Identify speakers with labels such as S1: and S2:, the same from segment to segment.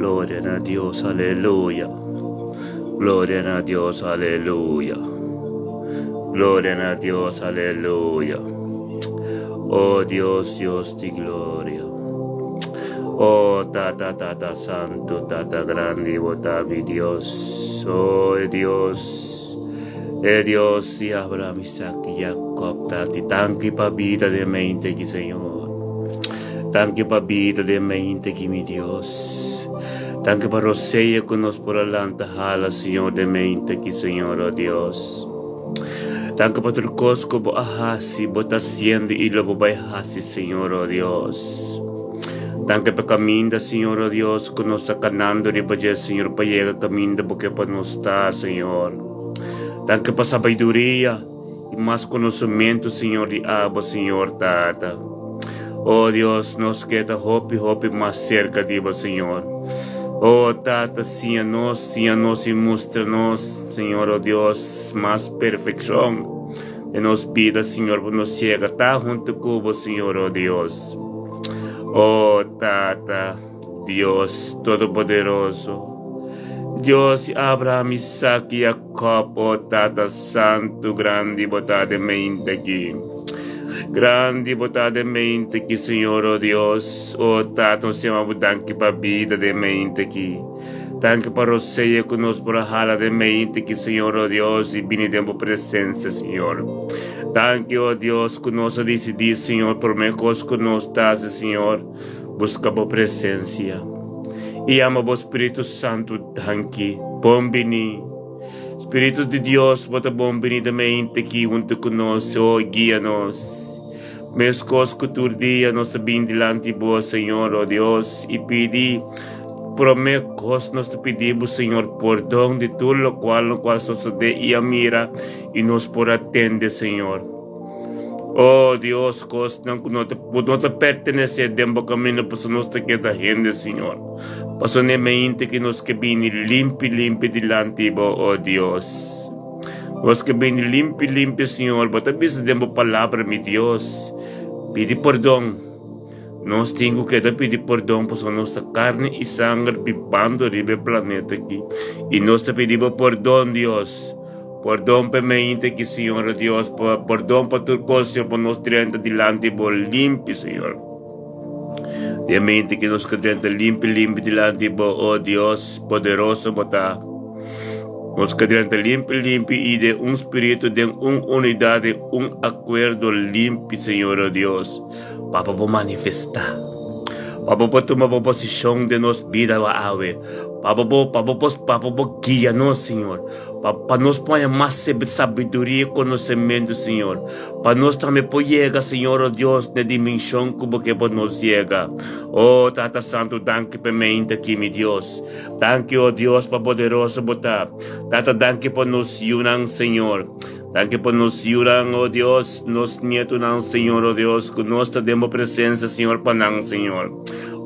S1: Gloria a Dios, aleluya. Gloria a Dios, aleluya. Gloria a Dios, aleluya. Oh Dios, Dios de gloria. Oh Tata Santo, Tata grande, vota mi Dios. Oh Dios. Dios de Abraham, Isaac y Jacob, Tati, tanki pa vida de mente que Señor. Tanki pa vida de mente que mi Dios. Tanki pa roseia que nos por alanta hala, Señor, de mente que Señor, oh Dios. Tanki pa turcosco bo ahasi, bo taciendo y lo bo bayhasi, Señor, oh Dios. Tanki pa caminda, Señor, oh Dios, que nos está canando, ribaje, Señor, pa llega caminda, porque pa nos está, Señor. Tanque para sabedoria e mais conhecimento, Senhor, de Abba, Senhor, Tata. Oh Deus, nos queda hope mais cerca de Abba, Senhor. Oh Tata, sim a nós e mostra-nos, Senhor, oh Deus, mais perfeição de nos vida, Senhor, para nos chega, tá junto com o Senhor, oh Deus. Oh Tata, Deus Todo-Poderoso. Dios Abraham, Isaac y Jacob, oh Tata Santo, grande botadamente aquí. Grande botadamente aqui, Senhor, oh Deus. Oh Tata, nós chamamos danke para a vida de mente aqui. Danke para você que nos por a hala de mente aqui, Senhor, oh Deus, e vini tempo presença, Senhor. Danke, oh Deus, que nós decidimos, Senhor, por meios que nos dás, Senhor, busca a presença. E ama o Espírito Santo, danke, bombini. Espírito de Deus, bota bombini da mente aqui junto conosco, guia-nos. Meus cosco turdia, nós bem delante boa, Senhor, ó Deus, e pedi, por meus nós te pedimos, Senhor, perdão de tudo o qual sucede e a mira, e nos por atender, Senhor. Oh Deus, cos não te pertenece a caminho para nós te queda gente, Senhor. Passo na mente que nos que bem limpe delante, oh Deus. Nós que bem limpe, Senhor, bota bisa tempo palavra, meu Deus. Pedi perdão. Nós temos que pedir perdão por nossa carne e sangue pipando no planeta aqui. E nós te pedimos perdão, Deus. Perdão para mente que, Senhor, Deus, perdão para tudo coisa, para nós diante delante, por limpo, Senhor. De mente que nos cadente limpo delante, oh Deus, poderoso, botar. Nos cadente limpo e de espírito, de unidade, acordo limpo, Senhor, oh Deus, para manifestar. Para tomar a posição de nossa vida, para guiar-nos, Senhor. Para nós pôr mais sabedoria e conhecimento, Senhor. Para nós também poder, Senhor, oh Deus, na dimensão que para nós chega. Oh, Tata Santo, danke para mim aqui, meu Deus. Danke, oh Deus, para poderoso botar. Tata, danke para nos unir, Senhor. Danke por nos ayudar, oh Dios, nos nietos, Señor, oh Dios, que nos tenemos presencia, Señor, para Señor.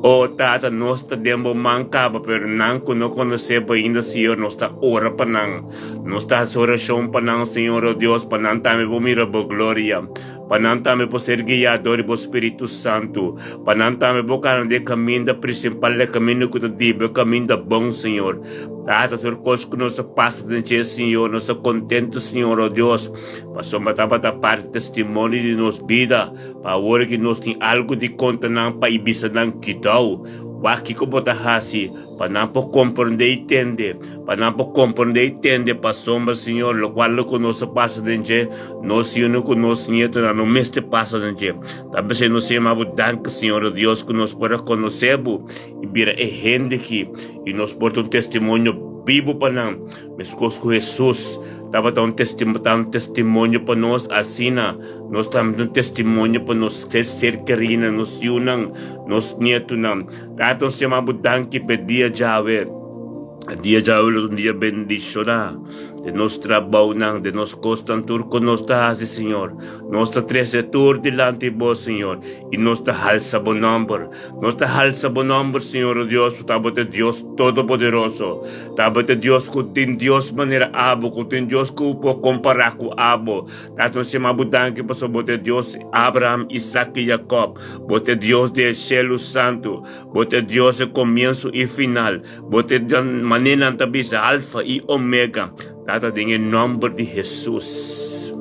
S1: Oh, Tata, nos tenemos mancaba, pero no conocemos ainda, Señor, nos está ora para nos está oración para Señor, oh Dios, para también por mira por gloria, para también por ser guiador por Espíritu Santo, para también por de camino principal, de camino que te digo, camino bom, Señor. Tata, tudo coisa que nos passa de dia, Senhor, nós contentes, Senhor, oh Deus, para parte testemunho de nossa vida, para agora que nós tem algo de conta não para ibisa não que dá, o aqui como tá assim, para não compreender e entender, para sombra, Senhor, o qual que nós passa de dia, nós Senhor que nós nieto não mestre passa de dia, também se nós chamamos danke, Senhor, oh Deus, que nós podemos conhecer e vira gente aqui e nós portamos testemunho vivo para nós, mas com Jesus estava dando testemunho para nós, assim, nós estamos dando testemunho para nós ser queridos, nos unam, nos nietos, tanto se chamamos danke pedia Javé. El día ya un día bendicionado de nos trabajo, de nos constantur con nos hace, Señor. Nos trece tur delante de vos, Señor. Y nos alza buen nombre. Nos alza buen nombre, Señor Dios. Tábate Dios Todopoderoso. Tábate Dios que Dios manera abo. Que Dios que puedo comparar con abo. Tato se me abudan que pasó bote Dios Abraham, Isaac y Jacob. Bote Dios del cielo santo. Bote Dios el comienzo y final. Bote manera también alfa y omega. Tata en el nombre de Jesús.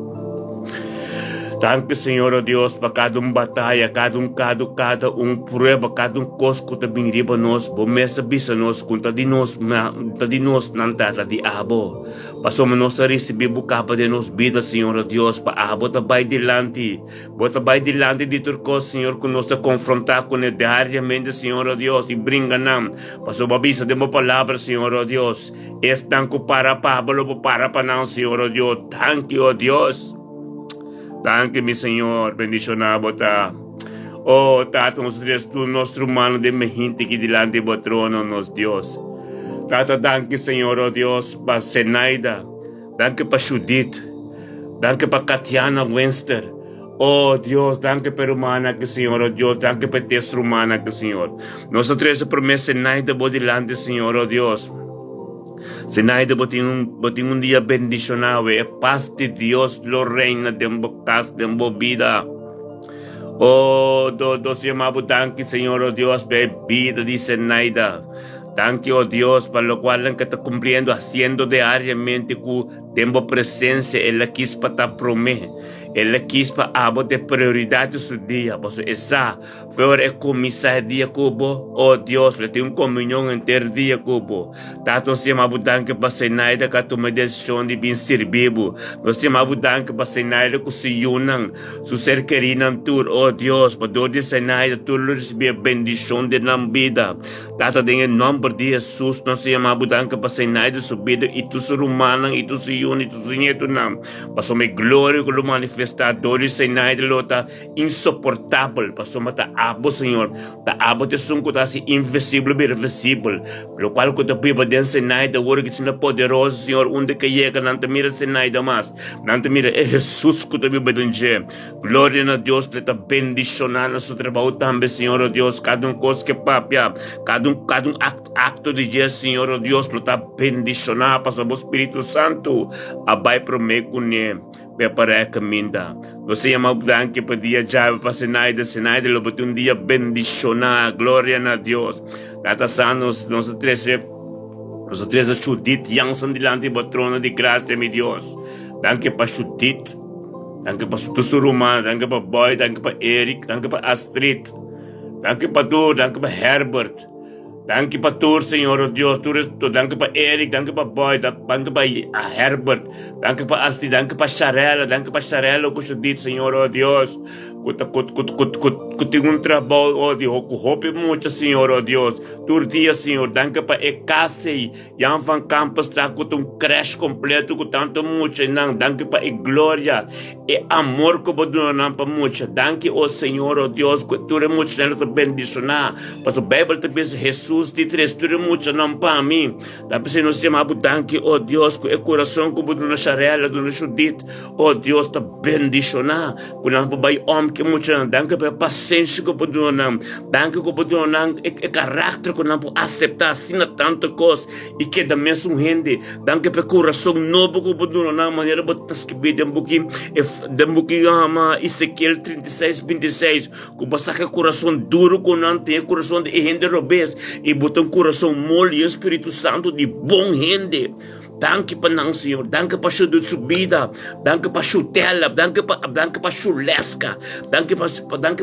S1: Danke, Senhor Deus, para cada batalha, cada prueba, cada coisa que vem riba nós, bomessa bisa nós, conta de nós, não tata de abo. Passamos nós a receber bucapa de nós vida, Senhor Deus, para abo também delante, bota bem delante de turco, Senhor, que nós a confrontar com ele diariamente, Senhor Deus, e brinca não. Passou a bisa de uma palavra, Senhor Deus, estanco para Pablo, para não, Senhor Deus, thank you, Deus. Thank you, mi Señor, bendicionado ta. Oh, Tata, nos tres tu nuestro humano de mi gente que delante de trono nos Dios. Tata, thank you, Señor, oh Dios, para Zenaida. Thank you para Judith. Thank you para Katiana Wenster. Oh Dios, thank you para humana que Señor, oh Dios, thank you para testa humana que Señor. Nosotros tres promesa Zenaida por delante, Señor, oh Dios. Zenaida botin un día bendicionado, paz de Dios lo reina de en vida. Oh, dos llamados, thank you, Señor, oh Dios, por vida de Zenaida. Thank you, oh Dios, para lo cual que está cumpliendo, haciendo diariamente que tengo presencia, Él quis para ta promesa. Ele quis para abo de prioridade su dia, pois essa foi a comissão dia cubo, oh Deus, ele tem comunhão inteiro dia cubo. Tato se mabudan que para Zenaida que toma decisão de bem servibo. Nós se mabudan que para Zenaida que se unam, su ser querido tur, oh Deus, para dor de Zenaida tu receber bendição de na vida. Tato em nome de Jesus, nós se mabudan que para Zenaida su vida e tu se rumanan e tu se une, tu se nieto nam. Passou me glória que lo manifestadores Zenaida lota insuportável, passou mata abo, Senhor. Ta abo te sunco ta si invisível e irreversível. Lo qual que te piba den Zenaida, ora que sina poderoso, Senhor, onde que llega, não te mira Zenaida mais. Não te mira, é Jesus que te piba denje. Glória a Deus, te bendicionar no seu trabalho também, Senhor, Deus, cada coisa que papia, cada acto de dia, Senhor, Deus, te bendicionar, passou o Espírito Santo, abai prometo ne. Prepara a caminda. Nós chamamos que podia já para Zenaida lo botou dia bendicionar, glória a Deus. Tata sanos, nós três Judith, Jansen delante do trono de graça, meu Deus. Danke para Judith, danke para Sussuruma, danke para Boy, danke para Eric, danke para Astrid, danke para tu, danke para Herbert. Danke para tu, Senhor Deus, tu danke para Eric, danke para Boy, danke para Herbert, danke para Asti, danke para Charela, o que eu disse, Senhor Deus, que tem trabalho, oh Deus, que roupa muito, Senhor Deus, tu dia, Senhor, danke para Ecase, Jan van Campos, que creche completo, que tanto muito, não, danke para glória, e amor que você não para muito, danke, oh Senhor Deus, que tu é muito, não te bendicionar, mas a Bíblia te diz, Jesus, de três, tudo muito não para mim. Da pessoa nos chamamos danke, oh Deus, que é coração que você não charela, não Judith, oh Deus, te bendicionar, que não vai homem que muito não, danke pela paciência que você não, danke que você não, é caráter que não pode aceitar, assim tanta coisa, e que da mesma gente, danke pelo coração novo que você não, maneira que você escrever de pouquinho, Ezequiel 36, 26, que você tem coração duro, que não tem coração de gente robês, e botar coração mole e Espírito Santo de bom gente. Danke para não, Senhor. Danke para sua subida. Danke para sua tela. Danke para sua lesca. Danke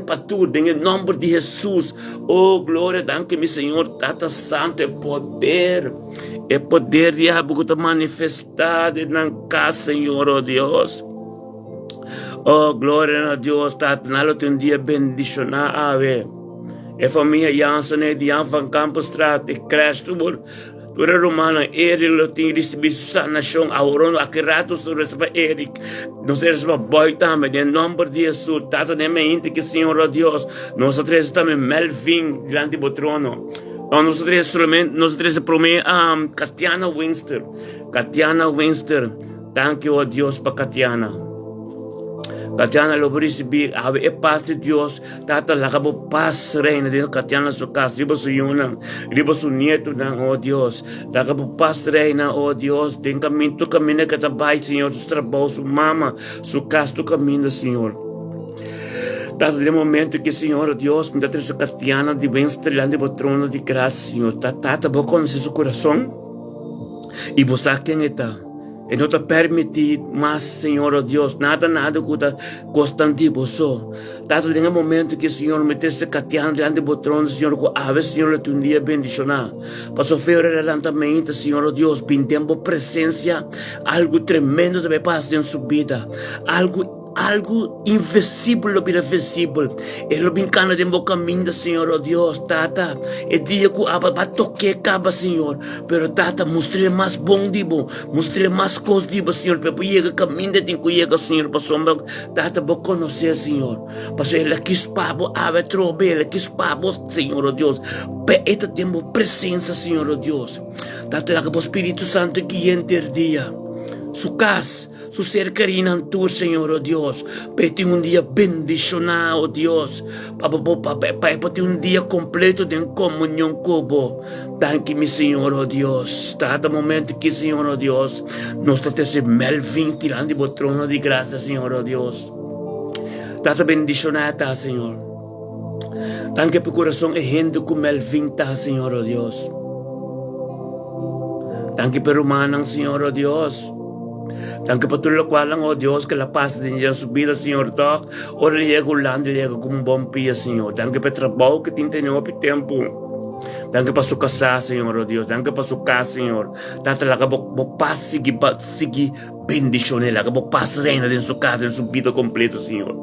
S1: para tudo. Em nome de Jesus. Oh, glória. Danke, meu Senhor. Tata Santo é poder. É poder de algo que está manifestado na casa, Senhor, oh Deus. Oh, glória a Deus. Tata, nalo tem dia bendicionar, ave. E família Jansen de Jan van Campstraat, e cresce tudo. Tudo romano, Eric tem recebido sanação, aurando a querato sobre Eric. Nós recebemos boi também, em nome de Jesus, tata de mente que Senhor, oh Deus, nós três também Melvin, diante do trono. Oh, nosotros promete Katiana Winster. Katiana Winster. Thank you, oh Dios, para Katiana. Katiana lo receber, have paz de Dios, tata la cabo paz reina de Katiana su casa, riba su yuna, riba su nieto, oh Dios, la cabo paz reina, oh Dios, ten camino, tu camino que trabaja, Señor, su trabajo, su mamá, su casa, tu camino, Señor. Tata, de momento que, Señor, oh Dios, me da esa Katiana de bem estrelando de trono de gracia, Señor, tata, vos conoces su corazón y vos sabes quién está. E não te permitir mais, Senhor, oh Deus, nada que está constante só. Tanto em um momento que, Senhor, meter-se Katiana diante do trono, Senhor, que a vez, Senhor, tu um dia bendicionar. Para sofrer adelantamento, Senhor, oh Deus, pintemos presença, algo tremendo deve passar em sua vida, algo invisível para visível. Ele brincando de um caminho, Senhor, oh Deus, tata. E dia que a toque acaba, Senhor. Pero tata, mostre mais bom dibo, mostre mais coisas dibo, Senhor. Para chegar caminho de que chega, Senhor, para sombra, tata, para conhecer, Senhor. Para ele quis pabo, ave trobe, ele quis pabo, Senhor, oh Deus. Para este tempo presença, Senhor, oh Deus. Tata, lá que o Espírito Santo que entra dia. Su casa, su cercaria en tu, Señor, oh Dios. Pete un día bendicionado, oh Dios. Pete un día completo de comunión con vos. Thank you, mi Señor, oh Dios. Cada momento que, Señor, oh Dios, nos trata Melvin tirando el trono de gracia, Señor, oh Dios. Tata bendicionada, Señor. Thank you por corazón e gente con Melvin, Señor, oh Dios. Thank you por humanang, Señor, oh Dios. Tanto para tudo qual oh Deus, que la paz de Deus subida, Senhor, toque. Ora liega o lando, liega como um bom pia, Senhor. Tanto para o trabalho que tem tenido o tempo. Tanto para sua casa, Senhor, oh Deus. Tanto para sua casa, Senhor. Tanto lá que vou paz seguir bendição, lá que vou paz reina dentro sua casa, dentro sua vida completa, Senhor.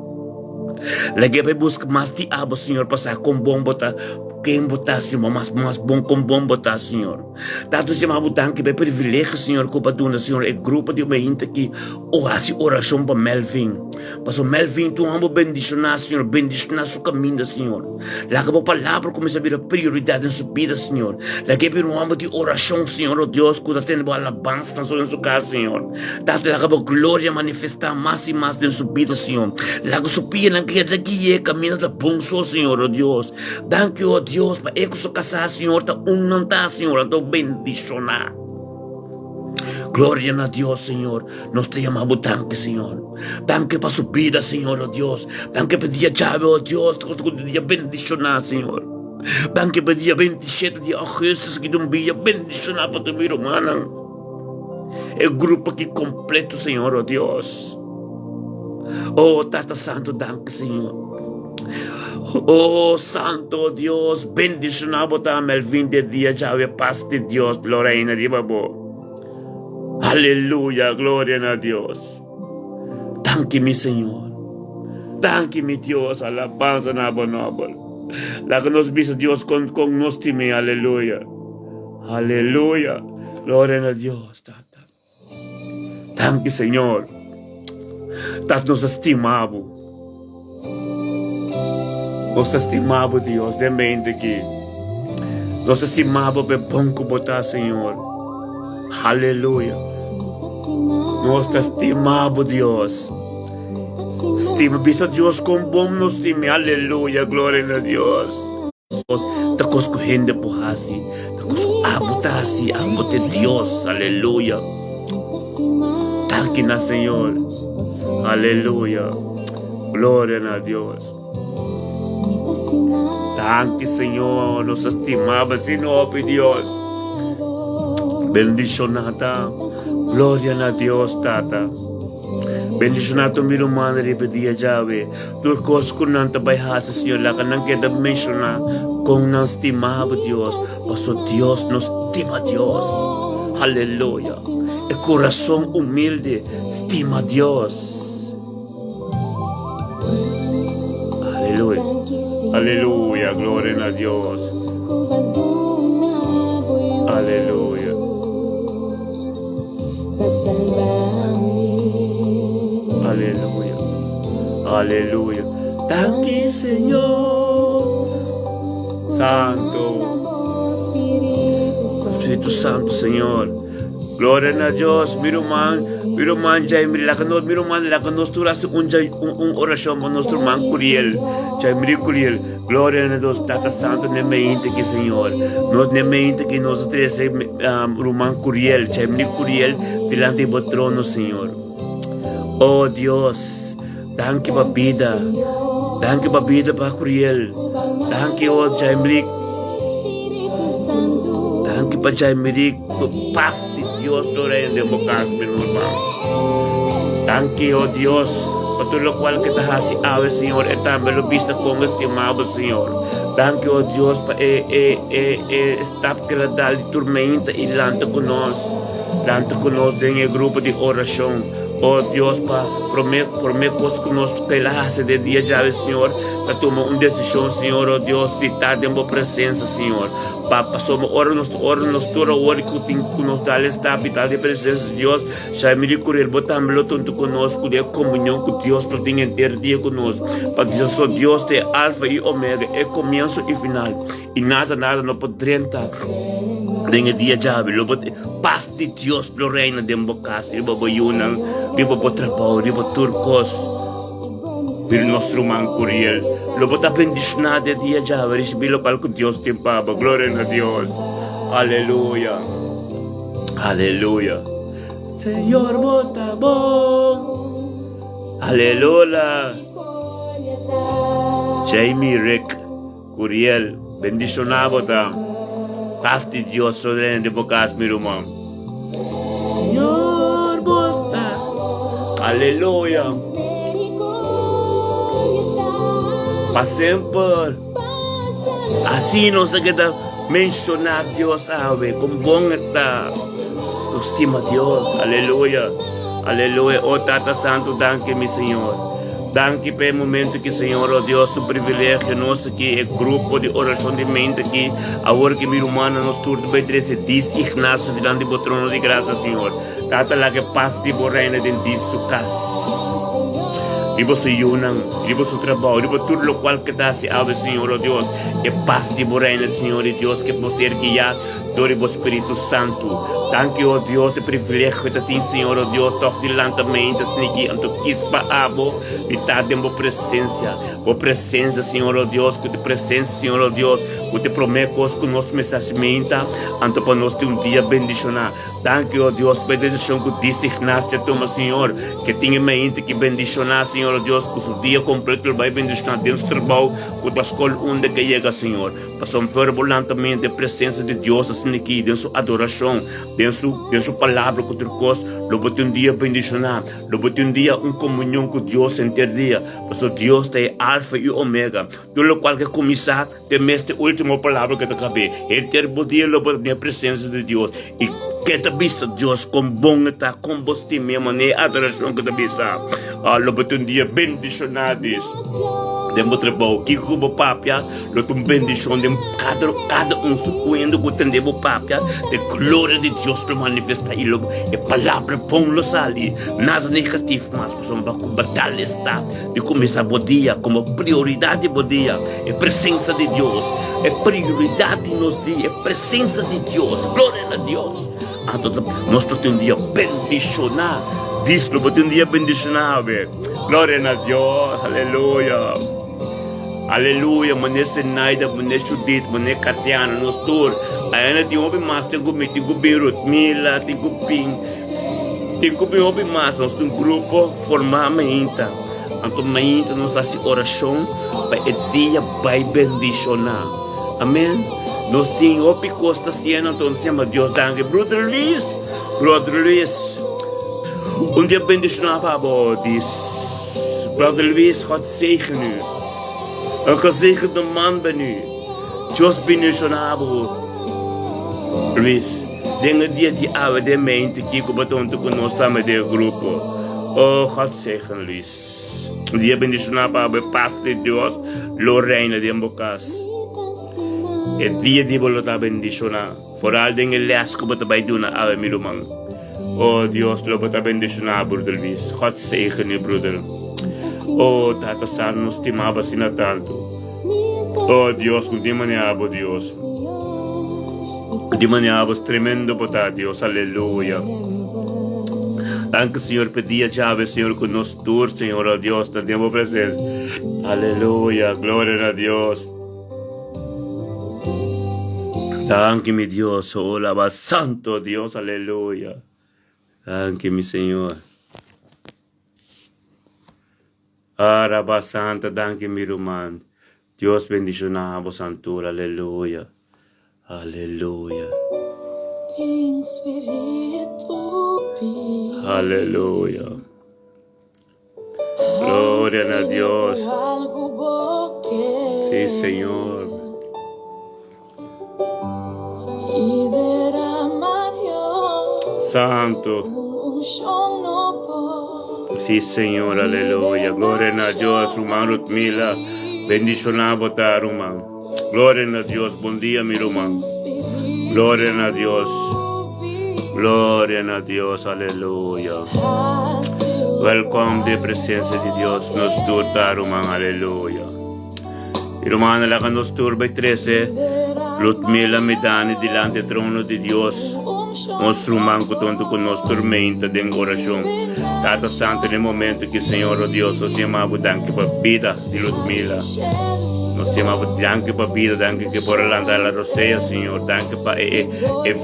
S1: Lá que vai buscar mais de abo, Senhor, passar com bom botar. Quem botar, Senhor, mais bom com bom botar, Senhor. Tanto se chamava tanto que é privilégio, Senhor, que eu Senhor, é grupo de uma gente que orase oração para Melvin. Para o Melvin, tu amo bendicionar, Senhor, bendicionar seu caminho, Senhor. Lá que a palavra começa a vir a prioridade em sua vida, Senhor. Lá que é um amo de oração, Senhor, oh Deus, que está tendo alabança em sua casa, Senhor. Tanto lá que a glória manifestar mais e mais em sua vida, Senhor. Lá que sua pia, que é caminho da bom, Senhor, oh Deus. Thank you, oh Deus, para eu sou casar, Senhor, tá não tá, Senhor, tô bendicionar. Glória a Deus, Senhor. Nós te amamos tanto, Senhor. Tanto para sua vida, Senhor, oh Deus. Tanto para dia chave, oh Deus, que dia bendicionar, Senhor. Tanto para dia 27 de agosto, que tu dia bendicionar para tu vida humana. É o grupo aqui completo, Senhor, oh Deus. Oh, Tata Santo, tanto, Senhor. Oh, Santo Dios, bendicionado también el fin de día, Yahweh, paz de Dios, Lorena, Ribabo. Aleluya, gloria a Dios. Thank you, mi Señor. Thank you, mi Dios, alabanza, nabo. La que nos viste Dios con nos time, aleluya. Aleluya, gloria a Dios, Tata. Thank you, Señor. Tata nos estimamos. Nós estimamos, Deus, de mente que nós estimamos bem bom como está, Senhor. Aleluia. Nós estimamos, Deus. Estima, bisa Deus com bom nos time. Aleluia, glória a Deus. Nós escorrendo por assim. Nós abotasi, abote Deus. Aleluia. Tá aqui na Senhor. Aleluia. Glória a Deus. Tanque, Senhor, nos estimava, Senhor, Deus. Bendicionada, glória a Deus, Tata. Bendicionado, meu irmão, repetia, Yahweh. Tu coisas que não te vai Senhor, lá que não quer mencionar, com não estimava, Deus. Mas o Deus nos estima, Deus. Aleluia. E coração humilde, estima, Deus. Aleluia. Aleluya, gloria a Dios. Aleluya. Aleluya. Aleluya. Thank you, Señor. Santo. Espíritu Santo, Señor. Gloria a Dios. Miro man, jay miracanos, miro man, lacanos, tú haces un oración para nuestro man Curiel. Jay Curiel. Gloria a Dios, Tata Santo, ne me inte que Señor. Nos ne me inte que nosotros Roman Curiel, Jay Curiel, delante del trono, Señor. Oh Dios, danke pa vida. Danke pa vida pa Curiel. Danke, oh Jay Danke pa Jay paz de Dios, Lorena de Bocas, mi hermano. Danke, oh Dios, por todo lo cual que te has hecho, Señor, y también lo viste con estimado, Señor. Danke, oh Dios, por esta agradable tormenta y lanta con nosotros en el grupo de oración. Oh Dios, por mí conosco que la hace de día ya, Señor, para tomar una decisión, Señor, oh Dios, de estar en tu presencia, Señor. Para somos ora nos toda hora que nos da esta habitar de presencia, Dios. Ya me recuerdo, botamos tanto conosco de comunión con Dios, para tener entero día conosco. Para Dios, oh Dios, de alfa y omega, el comienzo y final. Y nada no podrá entrar. En el día ya, paz de Dios, lo reina de Bocas, riba boyunan, riba botrapao, riba turcos, pero nuestro man Curiel, lo bota bendicionado de día ya, recibir lo cual que Dios te paga, gloria a Dios, aleluya, aleluya, Señor bota bon, aleluya, Jamie Rick, Curiel, bendicionado ta. Paz de Dios sobre de Bocas, mi hermano. Señor, volta. Aleluya. Para siempre. Así no se queda mencionar Dios, sabe, con buen está. Nos estima Dios. Aleluya. Aleluya. Oh, Tata Santo, danke, mi Señor. Danke pelo momento que, Senhor, oh Deus, o privilégio nosso aqui, é grupo de oração de mente aqui, agora que minha irmã nos turno vai trazer diz Ignacio diante do trono de graça, Senhor. Tata lá que paz de reina dentro de sua casa. Riba sa yunang, riba sa trabaho, riba tudo lo qual que dá se ave, Senhor, oh Deus, é paz de reina, Senhor, e Deus, que você ser guiado do Espírito Santo. Danke, oh Deus, o privilégio que tem, Senhor, oh Deus, toque lentamente, sniki, anto quispa abo, e tá dentro da presença, Senhor, oh Deus, que te presença, Senhor, oh Deus, que te promete que nós mensagem, anto para nós ter dia bendicionar. Danke, oh Deus, pela bendição que disse Ignacio, toma, Senhor, que tenha mente que bendicionar, Senhor, oh Deus, que o seu dia completo ele vai bendicionar dentro do trabalho, que a escola onde que chega, Senhor. Passamos verbolantamente a presença de Deus, assim aqui, dentro sua adoração, dentro sua palavra, que tu costa, logo tem dia bendicionar, logo tem dia comunhão com Deus inteiro dia, porque Deus é alfa e omega, tudo o qual que começar, tem esta última palavra que te cabe, ele ter o dia, logo tem a presença de Deus, e que te vista Deus com bom está, com bostimento, maneira adoração que te vista, logo tem dia bendicionados. Demo trabalho, que como papia, lo tum bendição de cada sucuendo que tem demo papia, de glória de Deus te manifesta e logo a palavra bom lo sali, nada negativo, mas pessoal vai batalha está de começar o dia como prioridade do dia, a presença de Deus, a prioridade nos dias, a presença de Deus, glória a Deus. Então nós temos um dia bendicionar, diz que um dia bendicionar, glória a Deus, aleluia. Aleluia, mané Senaida, mané Judith, mané Katiana, nos tour. Ainda tem homem mais, tem que Beirut, Mila, tem que Ping. Tem que homem mais, nós temos um grupo formalmente. Então, mainta nós fazemos oração para o dia vai bendicionar. Amém? Nós temos homem costa siena, então nós chamamos Deus, danke. Brother Luis, dia bendicionar para diz. Brother Luis, God zegen u. Een gezegende man ben u. Dios bendicionado. Luis, dingen die oude de mente que como tanto conosco met de grupo. Oh, God zegen Luis. Die bendicionado para paz de Dios, lo reina de Bocas. Het dia die wil dat bendicionar. Vooral dingen les como te bij doen oude miluman. Oh, Dios lo bota bendicionar, broeder Luis. God zegen u, broeder. Oh, Tata Santo, nos estimamos tanto. Oh, Dios, continuamente amo, Dios. Dimaniabos tremendo para Dios, aleluya. Danke, Señor, pedía llave, Señor, con nosotros, Señor, oh Dios, te tiempo presente. Aleluya, gloria a Dios. Danke, mi Dios, oh, alaba santo Dios, aleluya. Danke, mi Señor. Araba santa, danke, mi Román. Dios bendicionamos, santura, aleluya. Aleluya. Aleluya. Gloria a Dios. Sí, Señor. Santo. Sí, Señor, aleluya. Gloria a Dios, hermano Mila. Bendicionamos a hermano. Gloria a Dios. Buen día, mi hermano. Gloria a Dios. Gloria a Dios, aleluya. Welcome de presencia de Dios. Nos turta, hermano, aleluya. Hermano, la que nos turba 13. Ludmila Medani delante del trono de Dios. Nuestro manco tanto con nuestra mente de oración. Tata Santo, en el momento que Señor, oh Dios, nos llamamos, danke por vida de Ludmila. Nos llamamos, danke por vida, danke que por andar la rosea, Señor. Danke por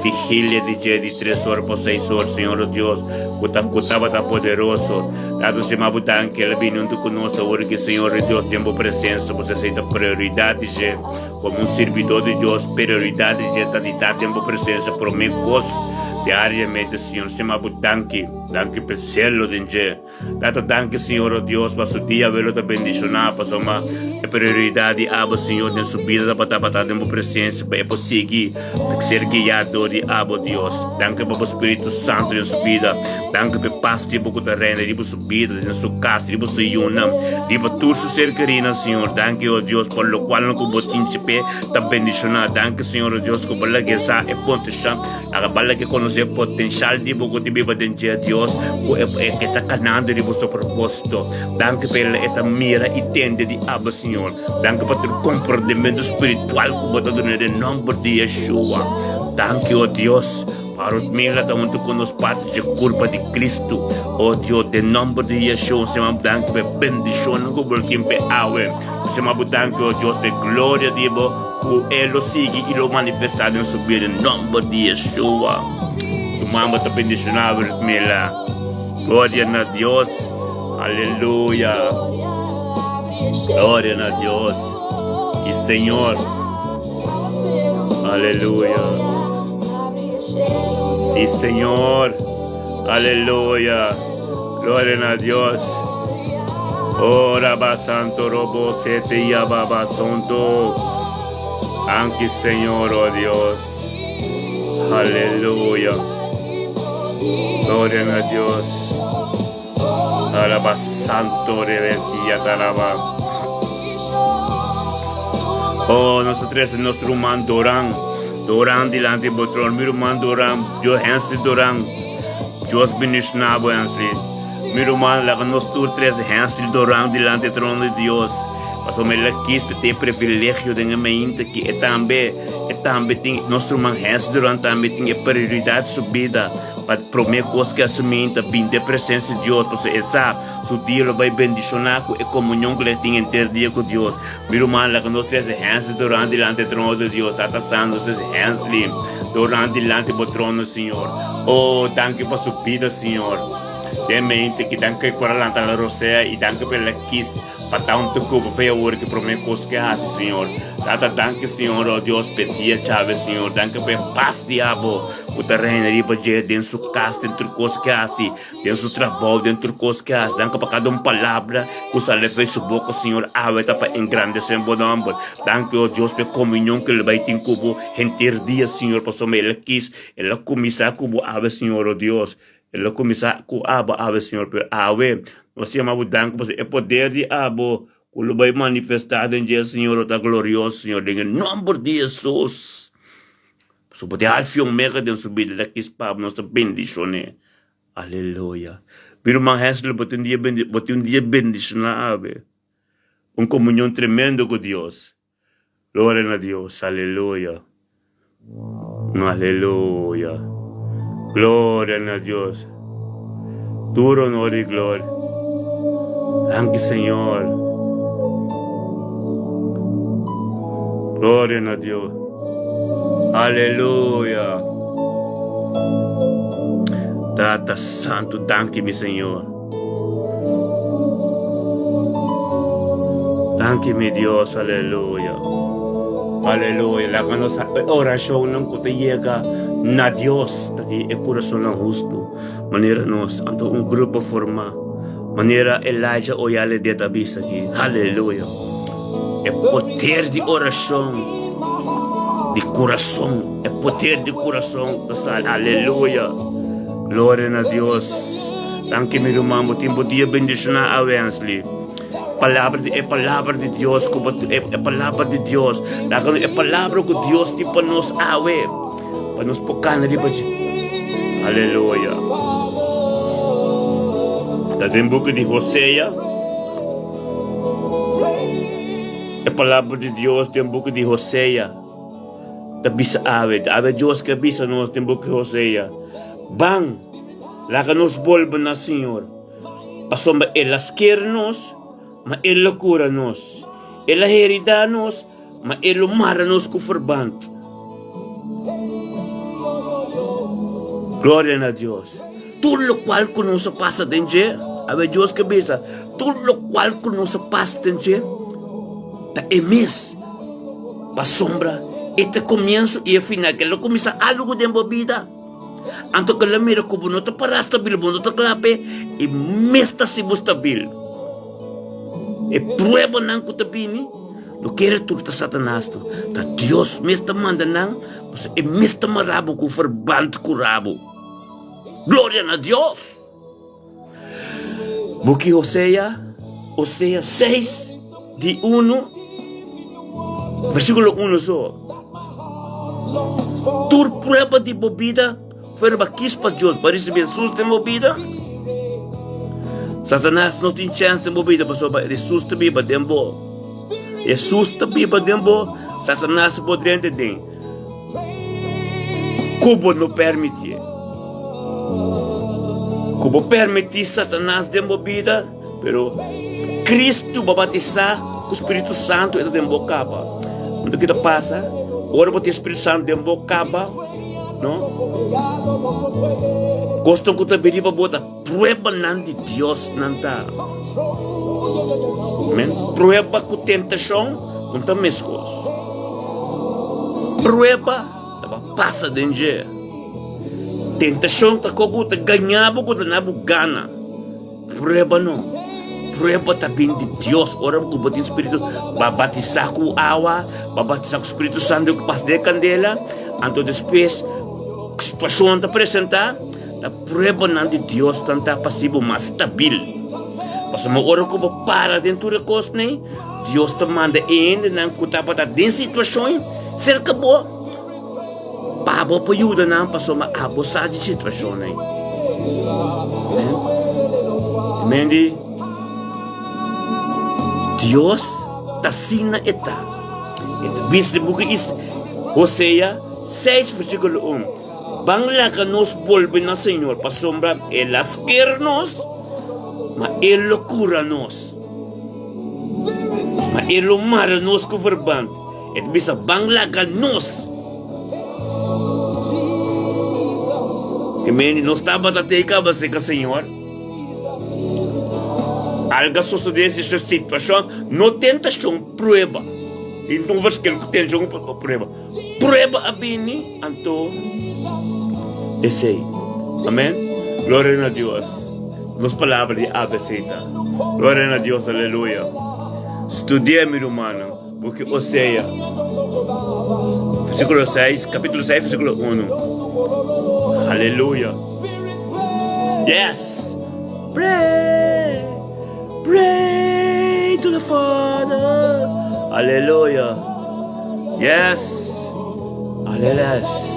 S1: vigilia de 3 horas por 6 horas, Señor, oh Dios. Cutaba tan poderoso. Tata nos llamamos, danke, Ele vino con nosotros, ahora que Señor, oh Dios, tiempo presencia, você aceita prioridade de como um servidor de Deus, prioridade de estar tempo presença por mim, diariamente, Senhor, chamamos danke pelo cielo de Deus. Data danke, Senhor, oh Deus, para o dia velo da bendicionar, para uma prioridade, abo, Senhor, na subida da batata tempo presença, para seguir, para ser guiado de abo, Deus. Danke para o Espírito Santo na subida, danke para paz de pouco terreno, de subida, na sua casa, de sua yuna, de tudo ser querido, Senhor. Danke, oh Deus, por lo qual não combatimos para bendicionar. Danke, Senhor, oh Deus, por la que essa é ponte chão, a bala que conhece potencial de pouco de viva de Deus, que está canando de vosso propósito. Danke pela esta mira e tende de aba, Senhor. Danke por o comportamento espiritual que você está dando em nome de Yeshua. Danke, oh Deus, para o mila da onde com os padres de culpa de Cristo. Oh Deus, em nome de Yeshua, chamamos danke por bendição que você tem awe. Chamamos danke, oh Deus, por glória de Deus, que Ele sigue e lo manifestar em sua vida em nome de Yeshua. Tomamos a bendicionar mila. Gloria a Dios. Aleluya. Gloria a Dios. Y Señor. Aleluya. Sí, Señor. Aleluya. Gloria a Dios. Ora santo robo sete y ababa santo. Anche Señor, oh Dios. Aleluya. Gloria a Dios. Alaba santo, reverencia, alaba. Oh, nosotros nuestro man Doran delante do trono, meu irmão Doran, Joe Hensley Doran, Dios bendicionado Hensley. Meu irmão, lá nós todos 13 Hensley Doran delante do trono de Deus. Mas o melhor que isto tem privilégio de minha mente que também tem nosso irmão Hensley Doran também tem prioridade subida. Para prometer coisas que assumem também de presença de Deus, porque essa seu dia vai bendicionar com a comunhão que ele tem inteiro dia com Deus. Meu irmão, lá que nós temos Hensley Doran delante do trono de Deus, está passando esses Hensley Doran delante do trono, Senhor. Oh, danke por sua vida, Senhor. De mente que danke por lantar a rosea e danke pela kiss para tanto cubo foi a hora que promete coisas que hace, Senhor. Data danke, Senhor, oh Deus, pedia chave, Senhor. Danke pela paz, diabo. O terreno ali para dentro de sua casa, dentro de coisas que hace, dentro do seu trabalho, dentro de coisas que hace. Danke para cada palavra que o Ele fez sua boca, Senhor. Está para engrandecer o nome. Danke, oh Deus, pela comunhão que ele vai ter cubo inteiro dia, Senhor. Para somente ele quis, ele começar cubo ave, Senhor, oh Deus. Ele começar com ave, Senhor, pero ave, nós chamamos danke, porque é poder de abo, que ele vai manifestar em dia, Senhor, está glorioso, Senhor, em nome de Jesus. So poder alfi omega den subida daqui para nossa bendição, aleluia. Meu irmão Hensley, bote um dia bendicionado, comunhão tremendo com Deus. Glória a Deus, aleluia. Aleluya. Gloria a Dios. Tu honor y gloria. Thank you, Señor. Gloria a Dios. Aleluya. Tata Santo, thank you, mi Señor. Thank you, mi Dios. Aleluya. Aleluya. La oración no te llega na Dios. Tadi el corazón no justo. Manera nos, ante un grupo forma. Manera Elijah oyale de tabisa aquí. Aleluya. El poder de oración. De corazón. El poder de corazón. Aleluya. Gloria a Dios. Thank you, mi hermano. Tiempo dia bendicionar a Wensley. Palavra de Dios, é palavra de Deus. É palavra que Deus tem para nos awe, para nos pocar na riba. Aleluia. Está em boca de Hosea. É palavra de Deus tem boca de Hosea. Da bisa awe Deus que bisa nos tem boca de Hosea. Bang, lá que nos volve na Senhor. Pasomba elas quer-nos, mas Ele cura-nos. Ele herida-nos, mas Ele mara-nos com verband. Glória a Deus. Tudo o qual que nos passa dentro, a Deus que bisa, tudo o qual que nos passa dentro, tá emes, para sombra, este começo e final, que ele começa algo dentro da vida. Anto que la mira como não está para stabil, não está clape, e mesta se stabil. E prueba não que está bini, não quer tudo Satanás, tá Deus mesta manda não, mas e mesta marabo com verband curabo. Glória a Deus. Buki Hosea 6 de 1 versículo 1 só. Tu prueba de bebida verba quis para Deus, para receber susto de movida. Satanás não tem chance de movida, pessoal, para susto de tempo. E susto de tempo, Satanás poderia entender. Cubo não permite. Cubo permite Satanás de movida, pero Cristo vai batizar com o Espírito Santo e de embocaba. Quando que passa, ora para o Espírito Santo de embocaba. No? Gosto que te pedi para botar prueba de Deus nanta. Amen. Prueba com tentação, não tá mescos. Prueba, passa dentro. Tentação tá como te ganhava quando não gana. Prueba não. Prueba tá bem de Deus. Ora com o Espírito, vai batizar com água, vai batizar com o Espírito Santo que passa de candela. Então depois situação te apresentar, a prova de Deus está passivo mais stabil. Mas uma hora que para dentro da coisa, Deus te manda ainda não contar para dentro situação, cerca boa. Para boa ajuda não, para uma abusar de situação, Amém. Deus está sina eta. Bis de buku is Hosea 6 versículo 1. Bangla que nos vuelve na Señor para sombra el asquernos, mas Él lo cura-nos. Mas Él lo mara-nos com verband. Et bisa bangla que nos. Que meni não estava a ter que você com o Senhor. Algo sucede nessa situação, não tentação, prueba. Então vamos que ele tem jogo prueba. Prueba a bini, anto esse. Amém? Glória a Deus. Nos palavras de Abeceita. Glória a Deus, aleluia. Estudie, meu irmão, porque Hosea, versículo 6, capítulo 6, versículo 1. Aleluia. Yes. Pray. Pray to the Father. Aleluia. Yes. Aleluia.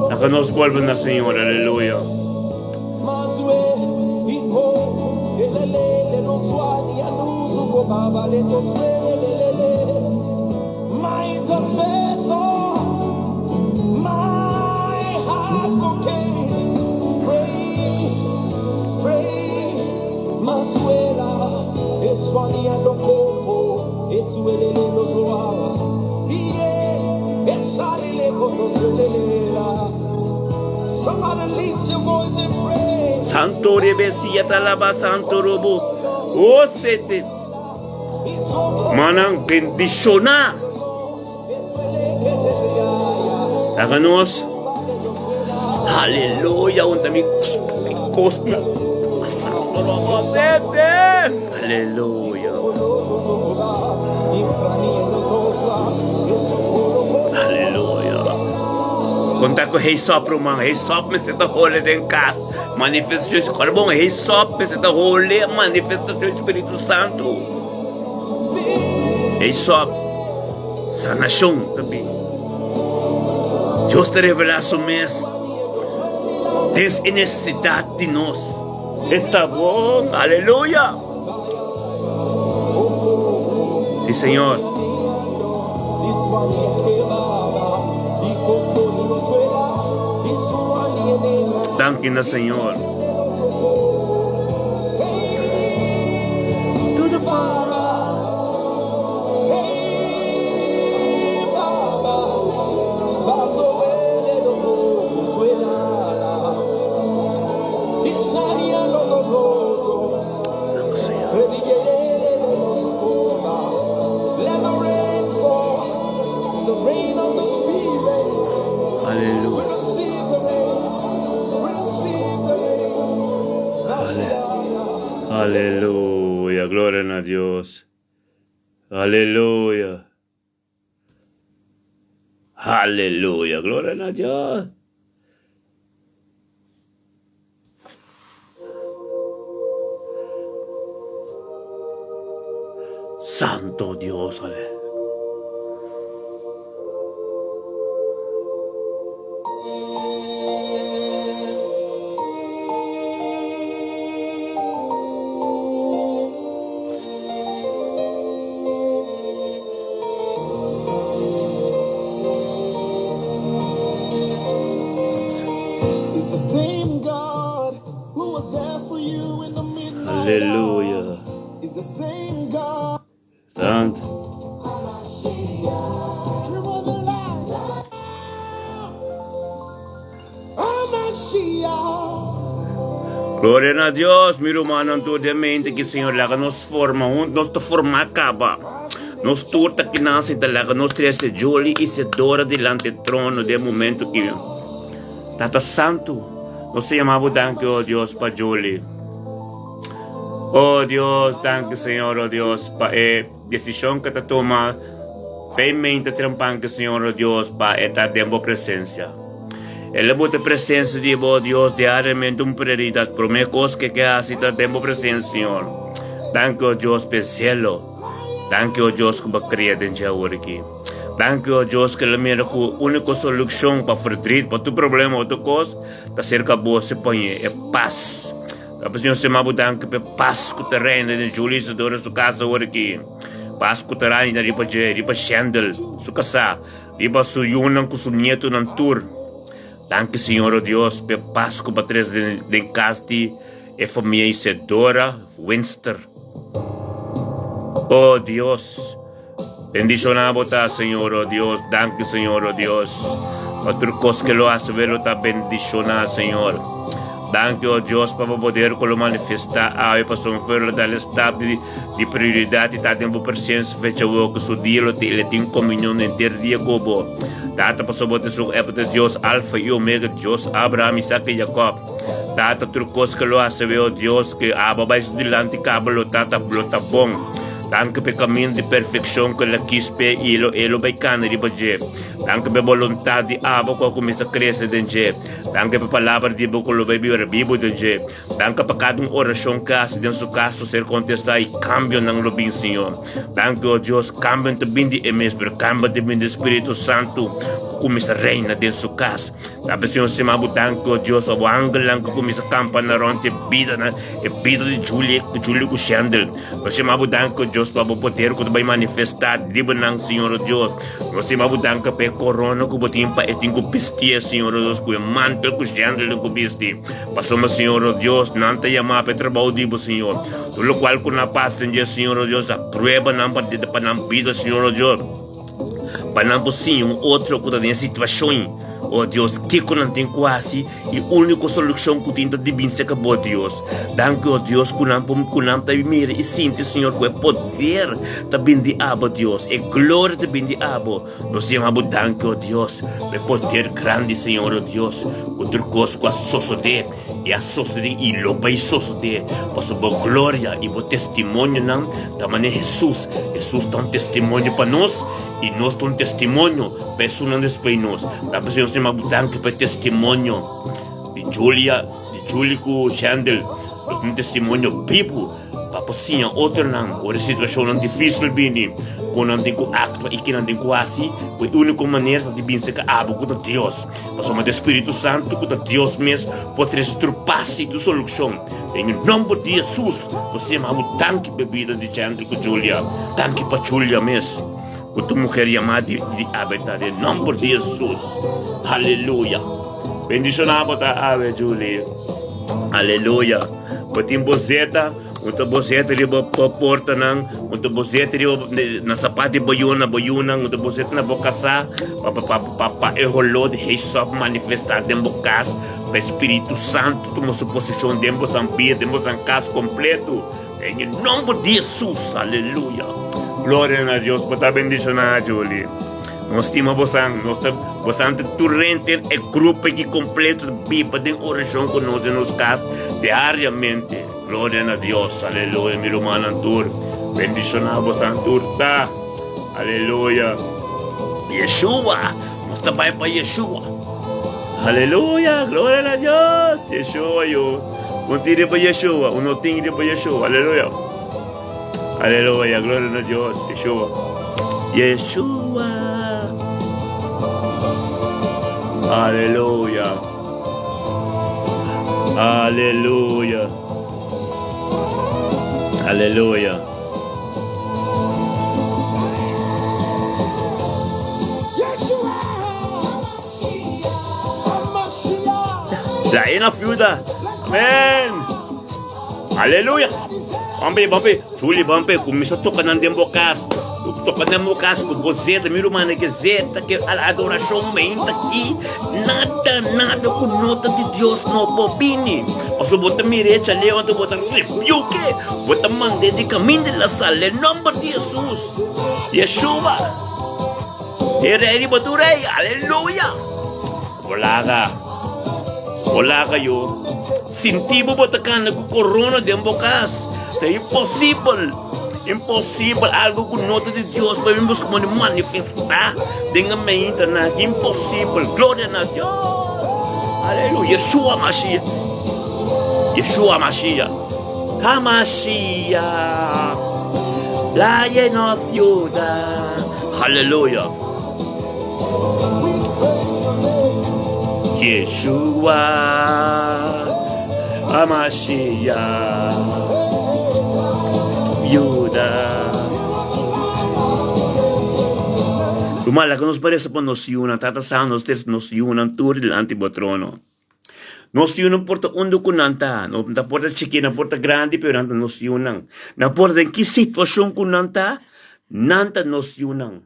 S1: Naka nos vuelve na Senhor. Aleluia. My intercessor, my
S2: Somebody lift your voice and pray.
S1: Santo rebesia talaba santo robo. Oh sete. Manang bendiciona. Haganos. Hallelujah. Unta mi kosna. Santo robo sete. Hallelujah. Hallelujah. Conta com o rei sopra, mano. Rei sopra, você tá rolando em casa. Manifestação de corpo, bom. Rei sopra, você tá rolando. Manifestação do Espírito Santo. Rei sopra. Sanação também. Deus te revela a mês. Deus é necessidade de nós. Está bom. Aleluia. Sim, Senhor. Danke, Senhor. Tudo fora. Aleluya, gloria a Dios. Aleluya. Aleluya, gloria a Dios. Santo Dios, aleluya. Aleluya. Santo. Glória a Deus, meu irmão, toda mente que o Senhor laga nos forma, nos te forma acaba. Nos torta que nasce talaga, nos trece Jolie e se dora delante do trono de momento que Tata Santo, nos chamamos danke, oh Deus, para Jolie. Oh Deus, danke Senhor, oh Deus, para a decisão que te toma, feamente trampanque, Senhor, oh Deus, para estar dentro da presença. Ela bota presença de oh Deus, diariamente uma prioridade, por uma coisa que hace estar dentro da presença, Senhor. Danke, oh Deus, pelo cielo. Danke, oh Deus, que vai criar dentro de agora aqui. Danke, oh Deus, que ela mira que a única solução para frutir, para o teu problema, outra coisa, está cerca de você põe, é paz. A Senhor se mabu danke pe paz que te reina de Julie se dora su casa agora aqui. Paz que te reina ripa Shandel, su casa, ripa su yunan com su nieto nan tour. Danke, Senhor, oh Deus, pe paz que batres de casa e família Isadora, Winster. Oh Deus, bendicionamos, Senhor, oh Deus, danke, Senhor, oh Deus. Outra coisa que lo hace ver, está bendicionar, Senhor. Danke, oh Deus, para poder manifestar a pessoa fora da estado de prioridade, está dentro da presença, fecha o que seu dia, ele tem comunhão inteiro dia gobo. Tata para poder ser época de Deus, Alfa e Omega, Deus, Abraão, Isaac e Jacob. Tata, outra coisa que lo hace ver, oh Deus, que a babá isso delante cabelo, tata, tá bom. Danke per caminho de perfeição que ela quis pe elo vai cana de baje. Danke per vontade de aba que começa a crescer dentro. Danke per palavra de boca lo vai viver bibo dentro. Danke per cada oração que hace dentro do caso ser contestar e cambio não lo bem Senhor. Danke oh Deus, cambio te bem de emes, per cambio te bem de Espírito Santo começa a reina dentro do caso. A pessoa se mabu danke oh Deus, o angel que começa a campa na ronte vida na vida de Julie com Shandel. Você mabu danke Diyos, papapoter ko na ba'y manifestar, di ba ng Senhor Diyos? Nós temos mudar ka pe corona, ko botin pa etin ko pistia, Senhor Diyos, ko yung mantel ko siyandel ko pisti. Pasoma, Senhor Diyos, nanta yama pe trabaho di ba, Senhor? Tulo kwal ko na pasen diya, Senhor Diyos, a prueba ng panampida, Senhor Diyos. Panampo sim outro que tem situação, oh Deus, que eu não tenho quase e a única solução que eu tenho de bem se acabou, Deus. Danke, oh Deus, que não tá mira e sinto, Senhor, que é poder tá bem de abo, Deus, é glória tá bem de abo. Nós chamamos danke, oh Deus, é poder grande, Senhor, oh Deus, que tu coisa com a sociedade e a sociedade e loba e sociedade, para boa glória e boa testemunho não, também Jesus tá um testemunho para nós. E nós temos testemunho, pessoas não despeem nós. Dá para ser uma danke para testemunho de Julia com Chandel. Nós temos testemunho vivo. Para sim, outro não. Ora situação não difícil bem, quando não tem que actuar e que não tem que assim, a única maneira de bem ser que abo com Deus. Mas o Espírito Santo com Deus mesmo pode restrupar-se de solução. Em nome de Jesus, você ama danke bebida de Chandel com Julia, danke para Julia mesmo. Tu mulher chamada de habitar em nome de Jesus. Aleluia. Bendicionado ta ave Julia. Aleluia. Botin bozeta, unta bozeta riba porta nang, unta bozeta riba na sapati boyuna, unta bozeta na bokasa, papa eholo de Jesus manifestar dem bokas, o Espírito Santo toma sua posição dentro da pia, dentro da casa completo. Em nome de Jesus. Aleluia. Glória a Deus, por estar bendicionado, Julie. Nós temos bastante torrente, é grupo que completo de pipa de oração com nós nos casas diariamente. Glória a Deus, aleluia, meu irmão Antur. Bendicionado, bastante turta. Aleluia. Yeshua, nós trabalhamos para Yeshua. Aleluia, glória a Deus. Yeshua, eu. Um tiro para Yeshua, um tiro para Yeshua. Aleluia. Aleluia, glória a Deus, Yeshua. Yeshua. Aleluia. Aleluia. Aleluia. Lain na fiuda. Amen. Aleluia. Bambi, Julie, começou a tocar na democracia. Tocar na democracia com você, meu irmão, que zeta, que a adoração menta aqui. Nada com nota de Deus no bobine. Mas eu vou mirar, ali, eu vou rebuke. Vou mandar de caminho de la sala, em nome de Jesus. Yeshua. Ele baturei, aleluia. Olá, kayo. Sinti mo ba takan na corona de ambocas? É impossível algo com nota de Deus para mim como manifestar dengan mente na impossível. Glória a Deus. Aleluia. Yeshua Mashiach. HaMashiach. Lion of Judah. Aleluia. Yeshua HaMashiach. Lumala que nos parece para nos yunan, tatasan nos yunan tur delante do trono. Nos yunan porta undo kunanta, no porta chiquina, porta grande, pero nanta nos yunan. Na porta en que situação kunanta, nanta nos yunan.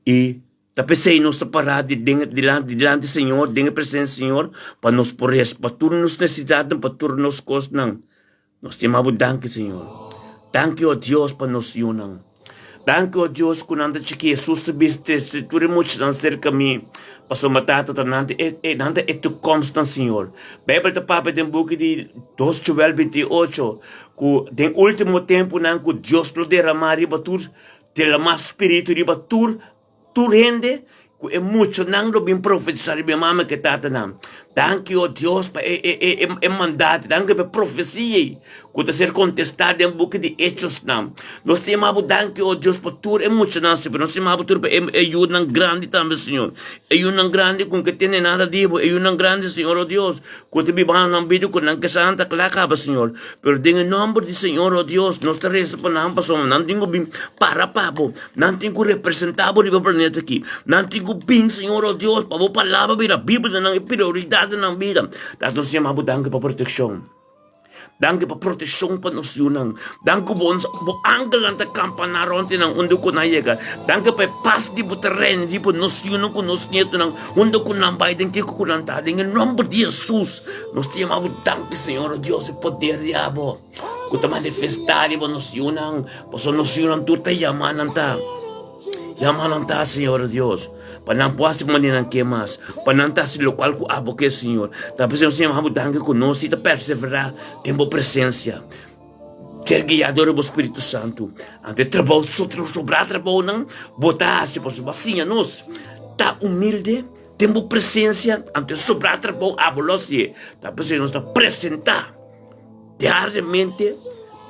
S1: E tapesei nos parado delante Senhor, denga presença Senhor, para nos porres, para turnos necessidade, para turnos cosnan. Nós temos danke, Senhor. Danke, ó Deus, para nos unam. Danke, ó Deus, quando anda chique, Jesus te viste, se tu remuches não cerca mim, passou matata, nante é tu constant, Senhor. Bíblia te papa tem book de 2:28, que tem último tempo, não, que Deus lo derramar e batur, derramar espírito e batur, tu rende, que é muito, não lo bem profetizar, bem mama que tata não. Danke, oh Deus, para mandato, danke para profecia, que ser contestada em boca de Hechos. Nós temos danke, oh Deus, para tudo emocional, Senhor. Nós temos tudo para ajuda grande também, Senhor. Ajuda grande com que tem nada de bom, ajuda grande, Senhor, oh Deus. Que te bibam não vídeo com não que santa clacaba, Senhor. Pero em nome de Senhor, oh Deus, nós te reza para não passar, não tenho bem para pabo, não tenho representável de planeta aqui, não tenho bem, Senhor, oh Deus, para a palavra da Bíblia não é prioridade na vida. Das nós chamamos danke para proteção. Danke para proteção para nós yunang. Danke bo angel anta campanar onde nang undo ko nayega. Danke para paz di bo terreno di bo nós yunang ko nós nieto nang undo ko nambay den que ko kulantado. Em nome de Jesus, nós chamamos danke, Senhor, Deus, e poder diabo. Kuta manifestar di bo nós yunang, poso nós yunang tuta yaman anta. Yaman anta, Senhor Deus. Panampuas maninan que mais, panantas local com abo que Senhor. Tapi Senhor Senhor vamos dar que conosco e perseverar, tempo presença. Ser guiador do Espírito Santo. Ante trabalho sobrar trabalho não, botar se posso vacinha nós. Tá humilde, tempo presença, ante sobrar trabalho abolosie. Tapi Senhor nos apresentar diariamente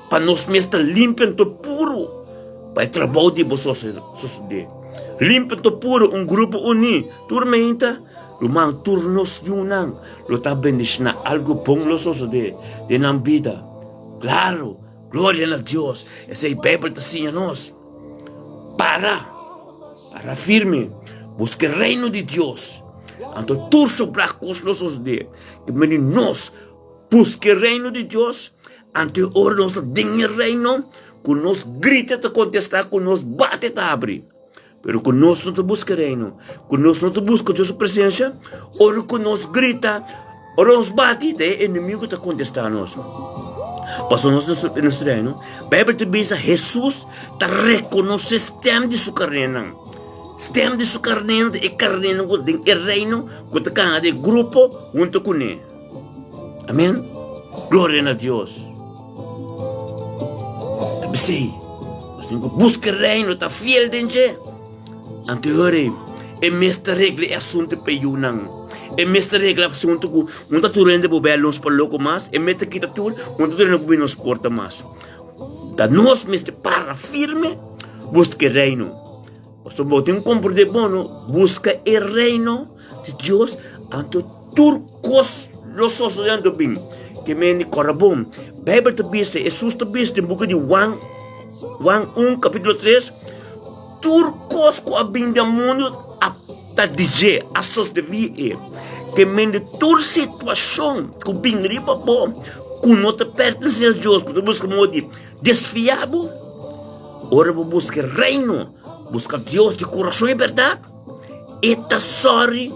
S1: para nós mesmo limpar todo puro para trabalho de vocês suceder. Limpa to puro grupo uni, turmenta, lumang turnos yunang, lo tabendish na algo bom lo sucede de nam vida. Claro, gloria a Dios, essa Bíblia te ensina nos. Para firme, busque o reino de Deus. Anto tur sobra cos lo sucede, que meni nos busque o reino de Deus, ante ora nos dinhe reino, que nos grita te contestar, que nos bate te abre. Pero conosco não te busca reino, conosco não te busca a sua presença, ora conosco grita, ora nos bate, é inimigo que contestar nós. Passou nosso reino, a Bíblia te diz, Jesus te reconhece o sistema de sua carreira. Sistema de sua carreira é carreira que é reino, que te canha de grupo, junto com ele. Amém? Glória a Deus. Sim, nós temos que buscar reino, está fiel de Anteriore, e mesta regra é assunto para yunang. E mesta regra é assunto que não está turendo para belo nos paloco mais, e meta kita tur, não está turendo para nos porta mais. Da nós mesta para firme, busca reino. Se você tem comporte bom, busca o reino de Deus, anto turcos los sociando bem. Que me corra bom. Bíblia te diz, Jesus te diz, em boca de Juan 1, capítulo 3, turcos com a binda mundo a dizer a sós de vida que mende toda situação que bem riba bom que não te pertence a Deus que tu busca modo desfiado ora busca reino busca Deus de coração e verdade eta sorry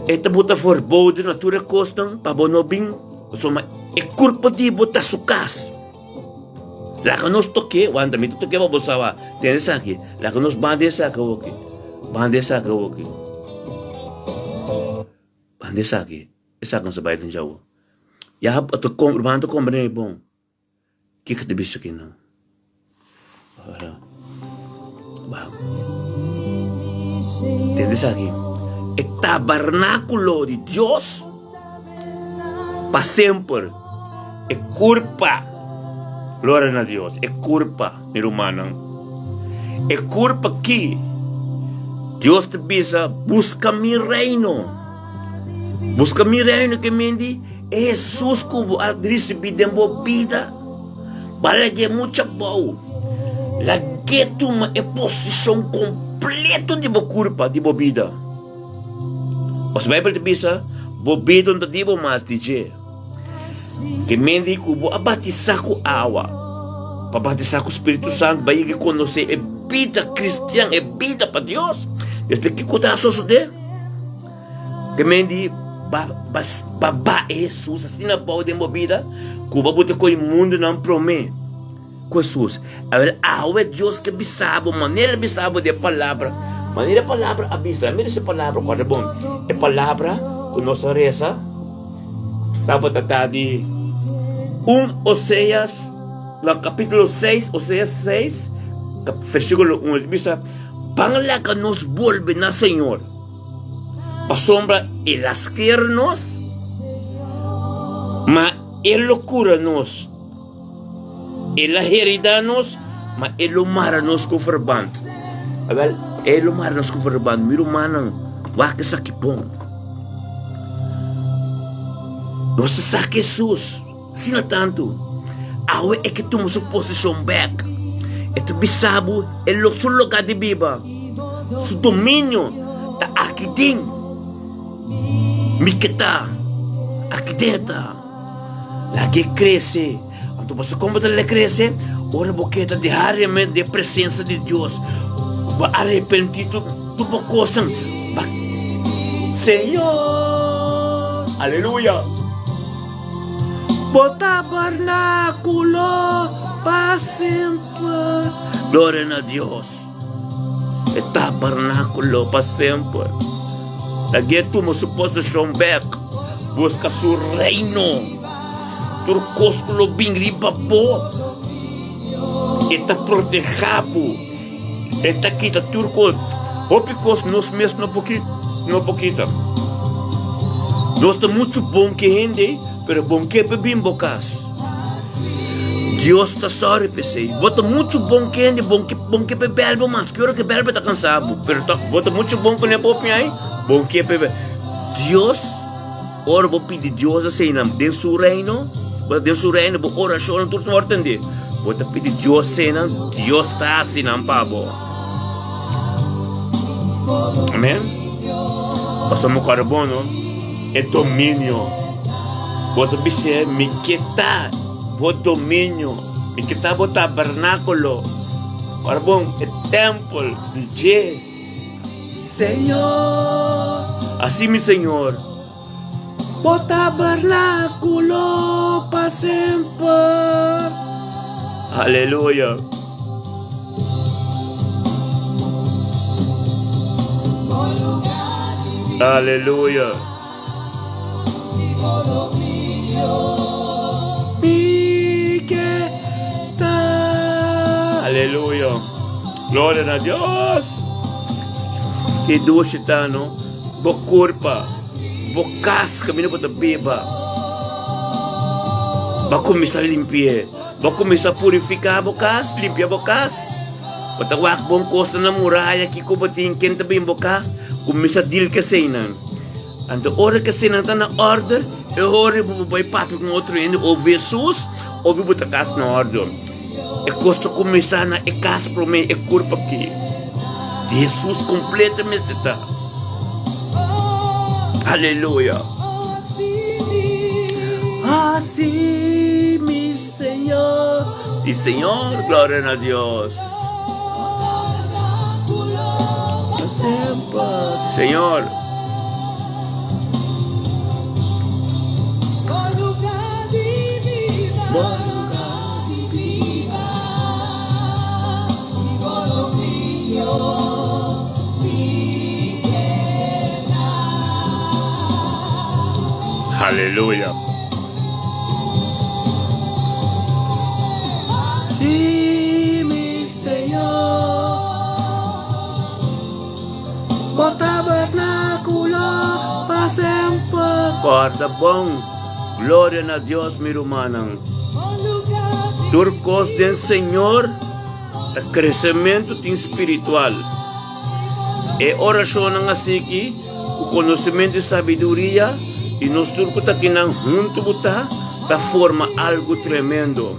S1: eta bota for bode natura costam para bono bem soma é corpo de bota sucas. La que nos toque, cuando me toque vamos a tener aquí. La que nos bande saca aquí, bande saca aquí, bande saca, esa con se baita jauh. Ya tu bande comprei bom. Que te bicho aqui não? Ora, wow. Tienes aquí, el tabernáculo de Dios, para siempre, es culpa. Glória a Deus. É culpa, meu humano. É culpa que Deus te pisa, busca meu reino. Busca meu reino que me diz, é Jesus que vai receber de minha vida. Para que é muito bom. La que toma é posição completa de minha culpa, de minha vida. Mas a Bíblia te pisa, minha vida não te mais dizer. Que mende que vou batizar com água para batizar com o Espírito Santo para que conhecer a vida cristã, a vida para Deus. Depois que está suceder que mende para Jesus assim na boa de minha vida que vai botar com o mundo não promete com Jesus. Agora água é Deus que sabe maneira que sabe de palavra maneira palavra abisla maneira essa palavra quando é bom é palavra que nossa reza estava tratado de Oséias, no capítulo 6, Oséias 6, versículo 1, ele diz, para que nos vuelve na Senhor, a sombra Él asquernos, mas Él lo cura-nos. Él herida-nos, mas Él lo mara-nos com verband. Él lo mara-nos com verband. Miro manang, waka sa kipong. Nossa saque Jesus, assim não tanto. Awe é que toma sua posição back. Este bisabo é o seu lugar de viva. Seu domínio está aqui dentro. Mikita, aqui dentro. Lagi cresce. Então você como ele cresce, ora boqueta diariamente de presença de Deus. Vai arrepender tu coisa. Senhor, aleluia. O tabernáculo para sempre. Glória a Deus. O tabernáculo para sempre. Lagi toma sua posição back. Busca seu reino. Turcos que lo bingri babo. Eta protegado. Eta kita turco. Opicos nós mesmo no pouquinho. Nós está muito bom que rende, pero bom que bebim bocas. Deus está sorry pesei. Bota muito bom que rende, bom que bebe mas que hora que bebe tá cansado. Pero tá bota muito bom que nem pop aí. Bom que bebe. Deus, ora vou pedir Deus assim, dentro do reino. Dentro do reino, vou oração tudo não entender. Vou te pedir Deus assim, Deus está assim, não pabo. Amém? Passamos carbono, é domínio. Vou te dizer, me quita, vou domínio, me quita, vou tabernáculo. Carbono, é templo de Senhor. Assim, meu Senhor. O tabernáculo para sempre. Aleluia. Aleluia. Aleluia. Glória a Deus. Que doce está, não? Boa corpa. Bokas kami na beba. Bako misa limpie. Bako misa purificar bokas, limpia bokas. Patawak bom costa na muraya que ko batingken tabi bokas, kumisa dil kasenan. Ando ora kasenan ta na order, e ora bubay papi com outro indo o Jesus, o butakas na order. E costa kumisa na e casa pro me e curpa aqui. Jesus completamente está. Aleluia. Assim, meu Senhor. Sim, Senhor, glória a Deus. Sempre, Senhor. Aleluia. Sim, meu Senhor. O tabernáculo para sempre. Guarda bom. Glória a Deus, meu irmão. Turcos del Senhor. O crescimento espiritual. E oração assim o conhecimento e sabedoria. E nós turcos aqui não junto buta, da forma algo tremendo.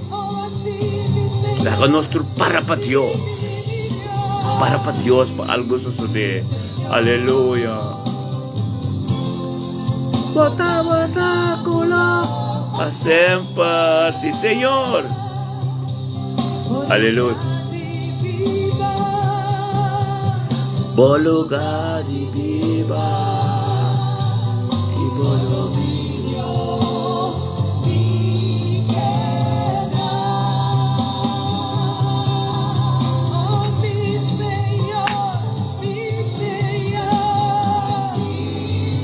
S1: Da nós para Deus. Para Deus, para algo suceder. Aleluia. O tabernáculo a sempre, sim, Senhor. Aleluia. O lugar de viva.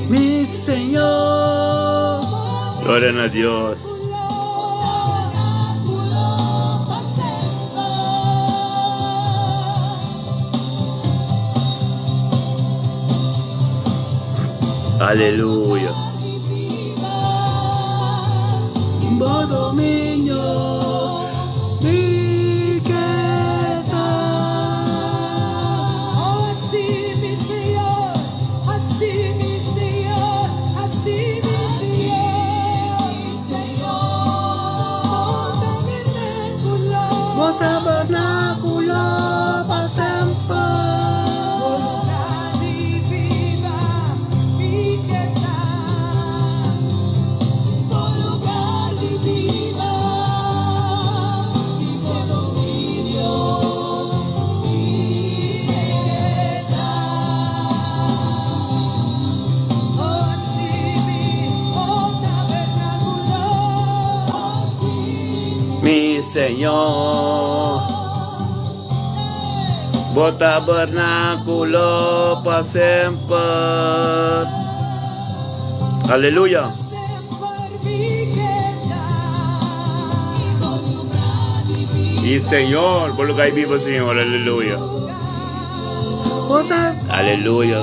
S1: Mi Senhor, glória a Deus. Aleluya. Dominio, mi quieta.
S2: Así mi Señor, así mi Señor, así mi Señor.
S1: Tabernáculo pa sempre. Mi Señor, bo tabernáculo pa sempre. Aleluya. Mi Señor, por lo que hay vivo, Señor, aleluya. Aleluya.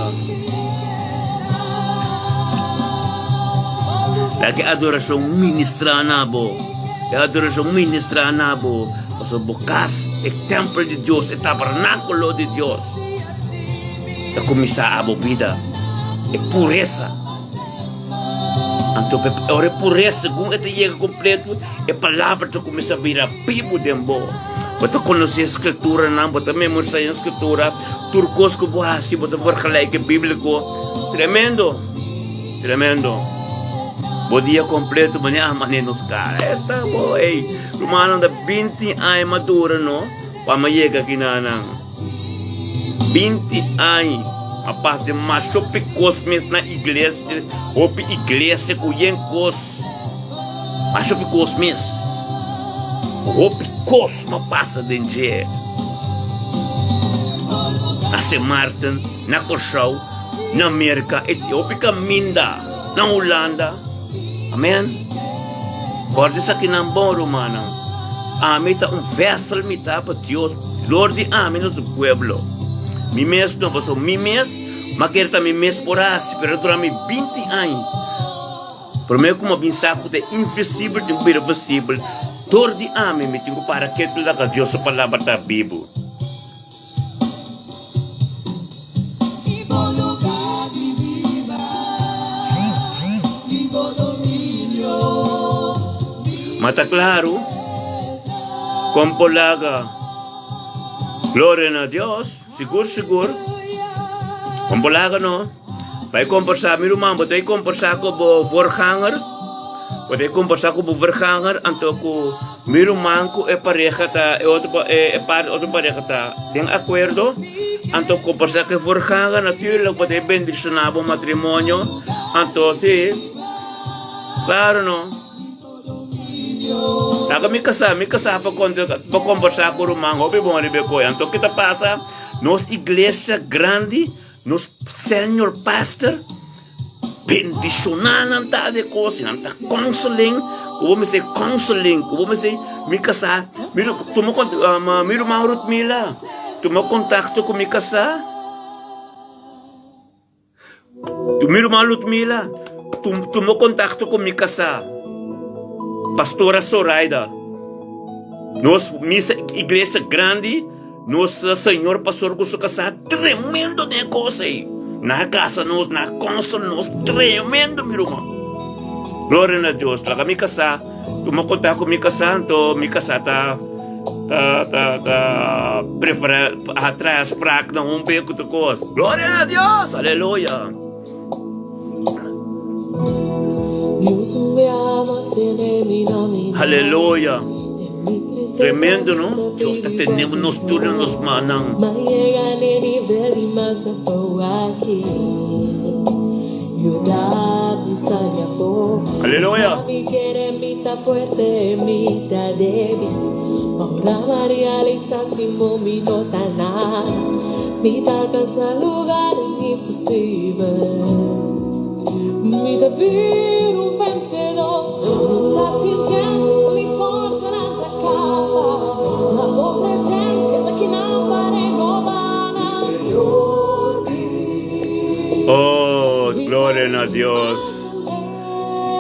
S1: La que adoración ministra nabo. La adoración ministra nabo. Paso bukas, el templo de Dios, el tabernáculo de Dios. La comisa abo vida, é pureza. Então, a pureza, quando ela chega completo, a palavra que começa a virar vivo dentro. Você conhece a escritura, não? Você memorizar a escritura, turcos que você assim, você for que bíblico, tremendo, tremendo. O dia completo, manhã nos cara. Esta boy, rumano da 20 anos madura, não? Para chega aqui na 20 anos. A paz de macho picos mesmo na igreja, ou igreja com yencos, macho picos mesmo, ou picos uma passa de dia. Na São Martin, na Cochau, na América, Etiópica, Minda, na Holanda, amém. Guarda isso aqui na boa romana. Amém tá vessel mita para Deus, Lord amém nosso pueblo. Mi mes não passou, mi mes, mas quero também mes por assim, pero durante 20 anos. Para mim, como bem saco de invisível, de irreversível, dor de ame, me tenho para que tu laga Deus a palavra da Bíblia. Mas está claro, como polaga, glória a Deus. Seguro. Compolaga no. Vai conversar meu irmão, vai conversar com o voorganger. Vai conversar com o voorganger, então com meu irmão com a pareja tá, outra pareja tá. Tem acordo? Então conversar com o voorganger, natuurlijk vai bendicionar o matrimônio. Então sim. Claro não. Naga me casar para conversar com o irmão, obi bom ali beco. Então que tá passa? Nos igreja grande, nos senhor pastor, bendicionando nada de coisa, nada counseling, como me sei counseling, como me sei me casar, tu me irmão Ruth Mila, tu me contacto com me casar, tu me irmão Ruth Mila, tu me contacto com me casar, pastora Zoraida, nos missa igreja grande. Nosso Senhor pastor com sua casa, tremendo negócio aí. Na casa nós, na consul nós, tremendo, meu irmão. Glória a Deus. Lá minha casa, tu me contar com minha casa, então minha casa tá preparada atrás para que não beco de coisa. Glória a Deus, aleluia. Aleluia. Tremendo, não? Deus está tendo nos turnos nos manang. Aleluia. Oh, glória Gloria a Dios.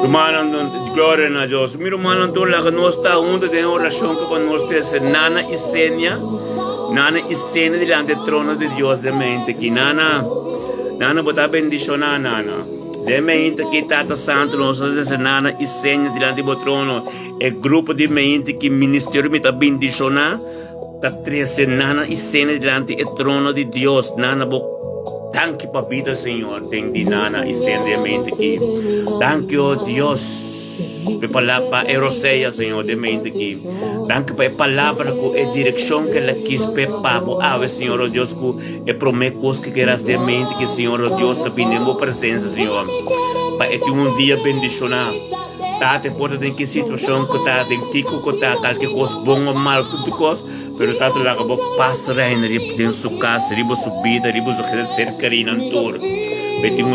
S1: Hermano, gloria a Dios. Mi hermano, tú la que no está junto de oración que para nosotros, Nana y Senia delante del trono de Dios de mente. Que Nana bota bendición a Nana. De mente que Tata Santo, nosotros Nana y Senia delante del trono. El grupo de mente que ministerio me está bendición a. Está tres Nana y Senia delante del trono de Dios. Nana, thank you, papito, Señor. Thank you, Nana y Senia de mente que. Thank you, Dios. Pe palavra eroseia, Senhor, de mente aqui. Danke pe palavra com a direção que ela quis pe papo ave, Senhor, oh Deus, com a promessa que queras de mente que, Senhor, oh Deus, te pedimos presença, Senhor. Para este dia bendicionar. Tá, te porta em que situação que tá, em tico que tá, qualquer coisa bom ou mal, tudo coisa, pero tá lá que passa reina dentro sua casa, riba subida, riba ser carinho tour. Peting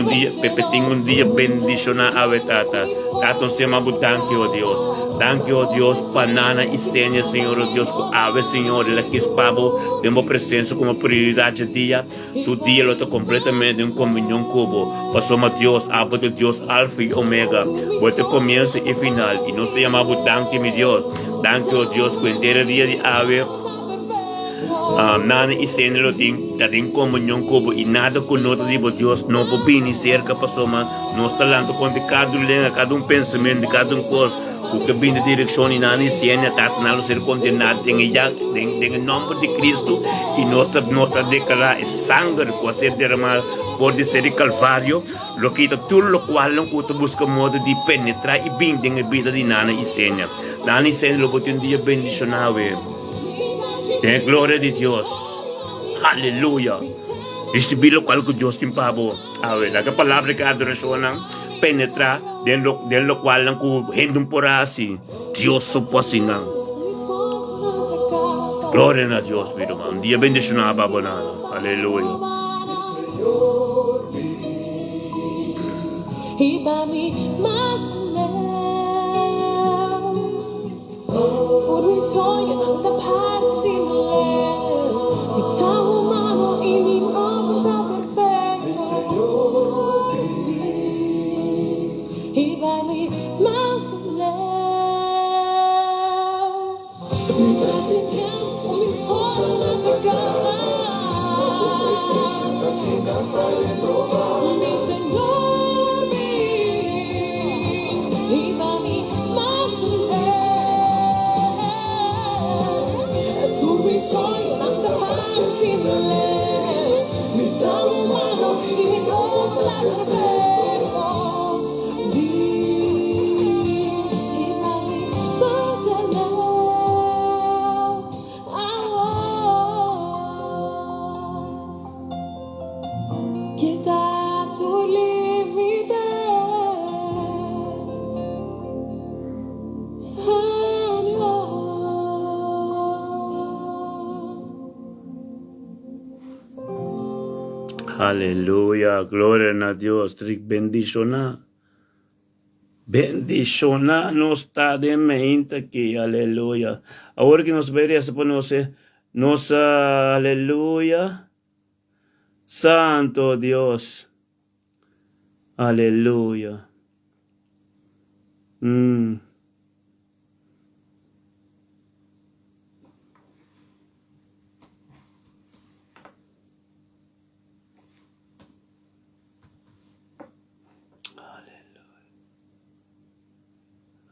S1: un dia bendicionar a Tata. Tata se llama thank you, oh Dios. Thank you, oh Dios, panana y seña, Señor, oh Dios, con ave, Señor, la que es pavo, tenemos presencia como prioridad de día. Su día lo está completamente en comunión cubo. Pasamos Dios, abo de Dios, alfa y omega. Vuelta comienzo y final. Y no se llama thank you, mi Dios. Thank you, oh Dios, con entero día de ave. Nada y Senia lo está en comunión con y nada con nosotros digo Dios no puede venir cerca pasó más no está hablando con cada un pensamiento cada un cosa porque viene dirección y nada y Senia está tratando ser condenado en el nombre de Cristo y nuestra declarar es sangre que va a ser derramada por de ser el Calvario lo quita todo lo cual no busca modo de penetrar y bien en la vida de Nana y Senia lo puede un día bendicionado de gloria de Dios. Aleluya. Recibir lo cual Dios te pavo. A ver, la palabra que adoración penetra de lo cual la gente por así. Dios supo así. Gloria a Dios, mi hermano. Un día bendicionado, babonado. Aleluya.
S2: Por mi soy en the past in the land. Mi tao humano y mi obra perfecta. Y va mi más mi presencia, mi forma de cantar. Mi Señor, y va mi más soy tanta paz y mi trauma humano y mi obra perfecta. Y la paz en él. Quita tu límite.
S1: Aleluya, gloria a Dios, bendiciona no está de mente aquí, aleluya. Ahora que nos vería se pone, nos, aleluya, santo Dios, aleluya.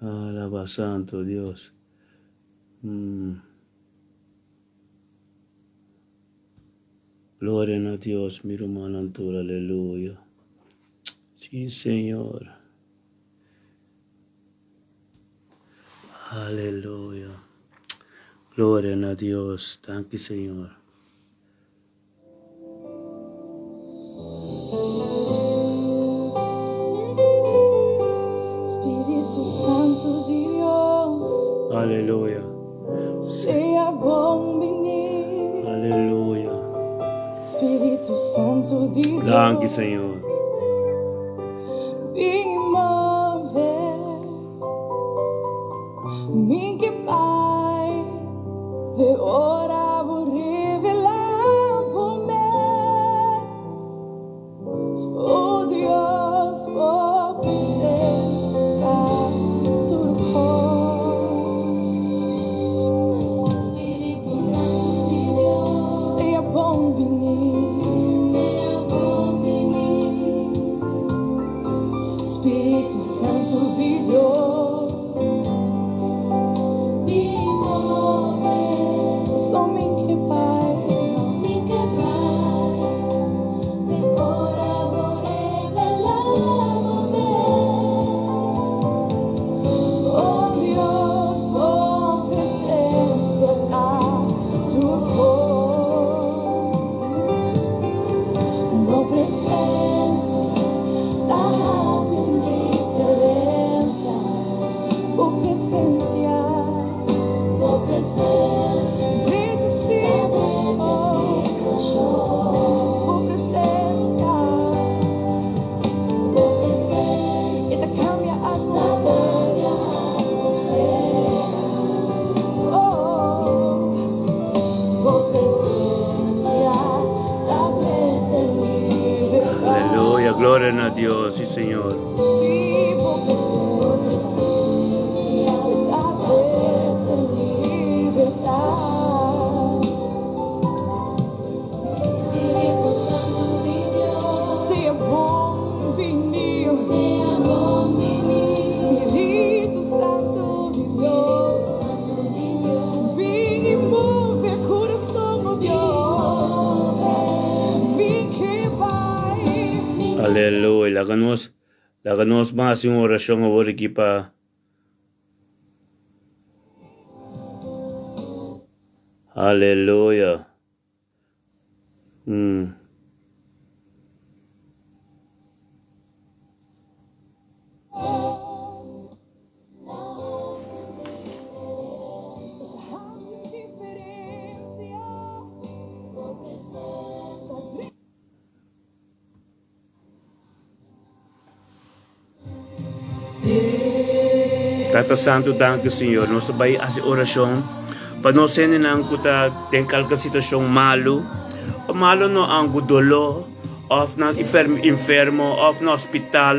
S1: Alaba santo Dios. Gloria a Dios, mi hermano altura, aleluya. Sí, Señor. Aleluya. Gloria a Dios. Thank you, Señor. Aleluya.
S2: Sea bom venir.
S1: Aleluya.
S2: Espíritu Santo de Dios.
S1: Thank you, Señor.
S2: Vem mover. Minha Pai, de ora vou revelar por mês. Oh Deus,
S1: Aleluya, gloria a Dios, sí Señor. Aleluya, háganos más en oración ahora aquí pa. Aleluya. Tata Santo, danke Senhor. Nós vai fazer oração. Para nós ser nang kuta tem qualquer situação malo. O malo no angu dolor, of na enfermo, of no hospital,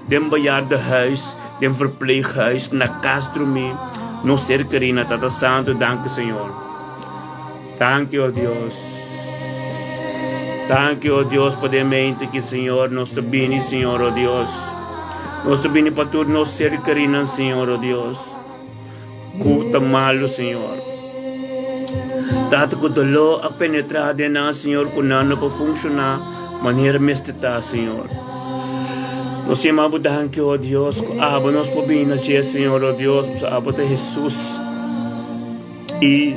S1: dem bejaarde huis, dem verpleeghuis, na Castrumi, no ser querina, Tata Santo, danke Senhor. Danke, oh Deus. Danke, oh Deus, por a mente que Senhor, nós bem, Senhor, oh Deus. Nós bem para tudo, nós ser querina, Senhor, oh Deus. Cuta malo, Senhor. Dado que o dolor a penetrar dentro, Senhor, que não pode funcionar, maneira mestita, Senhor. Nós chamamos danke, oh Deus, que aba nós podemos vir, Senhor, oh Deus, aba de Jesus. E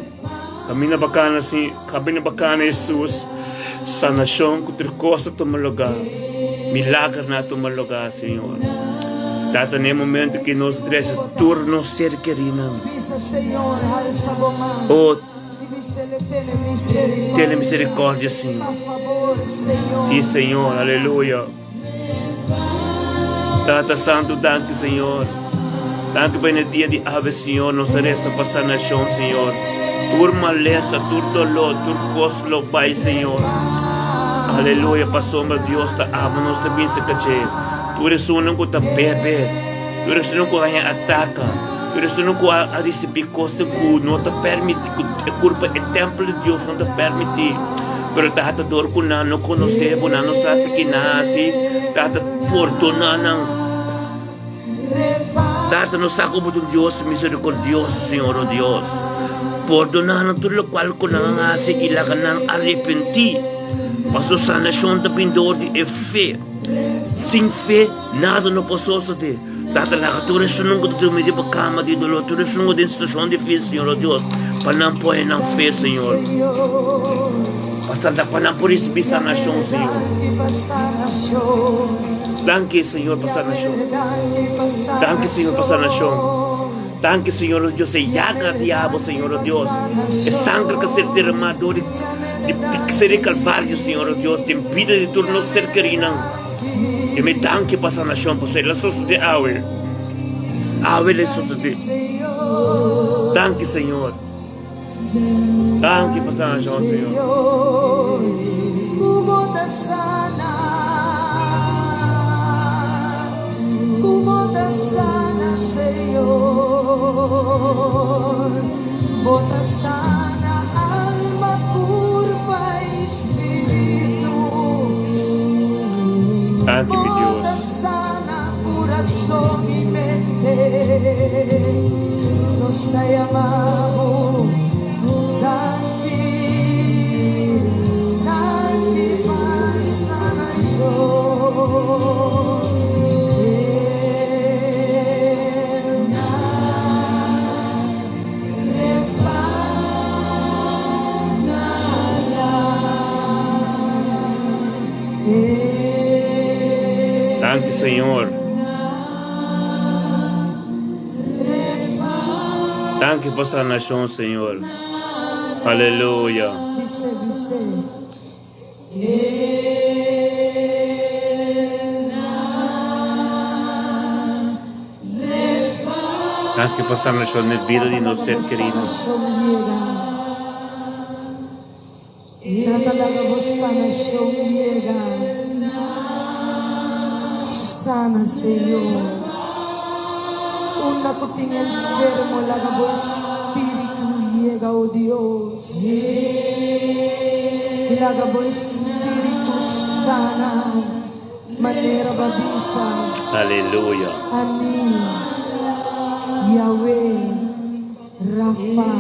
S1: caminha bacana, assim, caminha bacana, Jesus, sanação que tricosta toma lugar, milagre na toma lugar, Senhor. Dado no momento que nós dressa turno ser querida. Oh, tenha misericórdia, Senhor. Sim, Senhor, aleluia. Tata Santo, danke, Senhor. Danke pelo dia de ave, Senhor. Nos resta passar na chão, Senhor. Turma lesa, tur dolor, tur coslo, Pai, Senhor. Aleluia, passou, meu Deus, ta ave, nós também se caché. Tu eres um que ta bebe. Tu eres um que ganha ataca. Tu eres um que a receber costa que não te permite, que culpa é templo de Deus, não te permite. Pero tata dor ko na no conocebo na no sa que nasce, tata perdonando. Tata no saco por Deus misericordioso, Senhor, oh Deus. Perdonando tudo lo qual ko na hace e la ganan arrepentir. Passo sanação da pindor de fé. Sem fé nada não posso fazer. Tata la tu eres nunca tu me de cama de dolor, tu eres nunca de situação difícil, Senhor, oh Deus. Para não pôr na fé, Senhor. Basta para por isso bisa nação, Senhor. Danke, Senhor, passar nação. Danke, Senhor, passar nação. Danke, Senhor, oh Deus, yaga diabo, Senhor, oh Deus. É sangue que ser derramado de ser calvário, Senhor, oh Deus, de vida de turno ser querida. E me danke passar nação, porque la sos de awe. Awe le sos de. Danke, Senhor. Danke passar nação, Senhor.
S2: Bota sana, Senhor. Bota sana, alma, curva, espírito.
S1: Danke, meu Deus.
S2: Bota sana, coração e mente. Nos te amamos. Danke, passa na show.
S1: Danke, Senhor. Gracias por sanación, Señor. Aleluya. Gracias por sanación en vida de nuestros seres queridos.
S3: Sana, Señor. Una cotina enfermo, la gabo espíritu llega, oh Dios. La gabo espíritu sana, manera babisa.
S1: Aleluya.
S3: Ani, Yahweh, Rafa.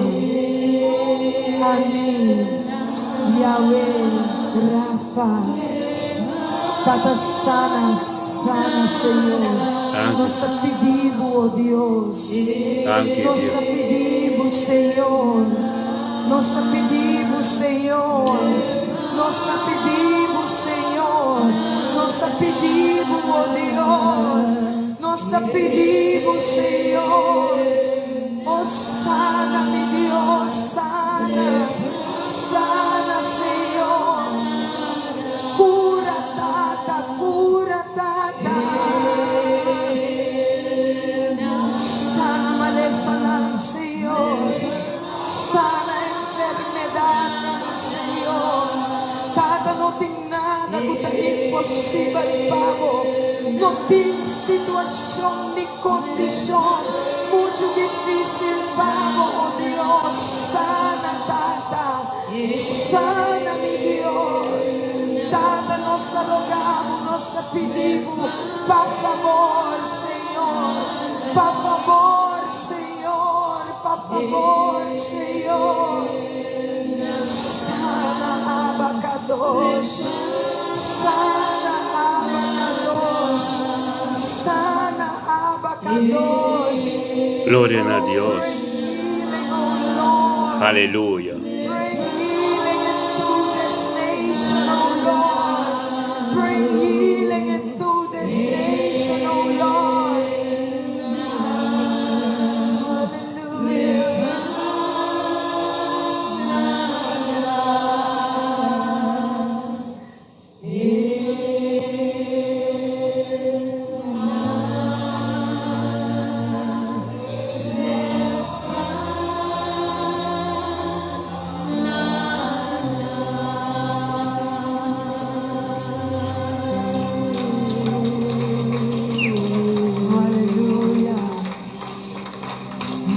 S3: Ani, Yahweh, Rafa. Tata sana, sana, Señor. Nos pedimos, oh Dios. Nos pedimos, Señor. Nos pedimos, Señor. Nos pedimos, Señor. Nos pedimos, oh Dios. Nos pedimos, Señor. Oh, sana, mi Dios, sana. Sana, Señor. Cura, tata, cura, tata. Sana maleza, Señor. Sana enfermedad, Señor. Tata, no tiene nada que te imposible, Pavo. No tiene situación ni condición mucho difícil, Pavo, oh Dios. Sana, tata. Sana, mi Dios. Tata, nos te rogamos, nos te pedimos, por favor, Señor. Por favor, Señor. Por favor, Señor. Sana, Abacadosh. Sana, Abacadosh. Sana, Abacadosh.
S1: Gloria a Dios. Aleluya.
S3: Bring healing into this nation, oh Lord. Bring healing into this nation, oh Lord.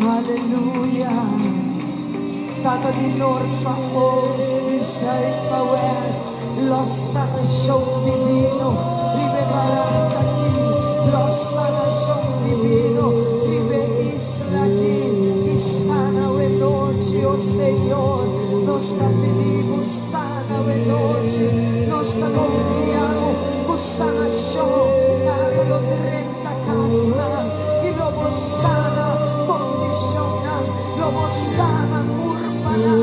S3: Hallelujah. Tata di North pa Oast, di South pa West, Los Sanación Divino, Ribe Barataki, Los Sanación Divino, Ribe Isla aquí, y sana we noche, oh Señor, nos la pedimos, sana we noche, nos la confiamos, con sanación, Tata lo 30 casa, y luego sana, condiciona, luego sana, curvana,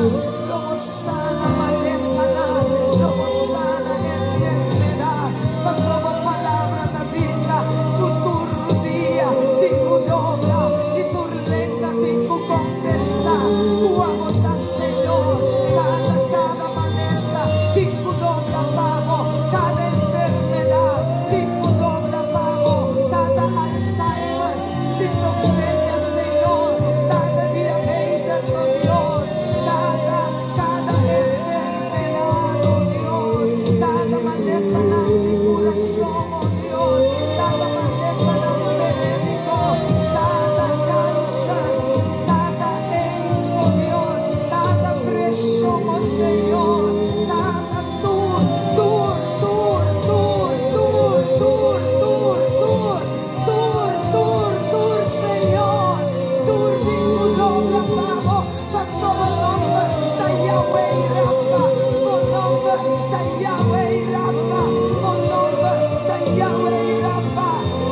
S3: luego sana, malesana, luego sana, enfermedad, pasó palabra de visa, futuro día, tengo dobla, y tu lenta tengo confesa, tu amo da Señor, cada maleza, tengo dobla pago, cada enfermedad, tengo dobla pago, cada Alzheimer, si sofrenia Señor, cada diabetes, oh Dios, cada enfermedad, oh Dios, cada maleza de corazón, oh Dios, cada maleza de médico, cada cáncer, cada AIDS, oh Dios, cada presión, oh Señor, cada tour, Señor, tour de tu dobra, Pavo, pasó el nombre de Yahweh Rafa, el nombre de Yahweh Rafa, el nombre de Yahweh Rafa,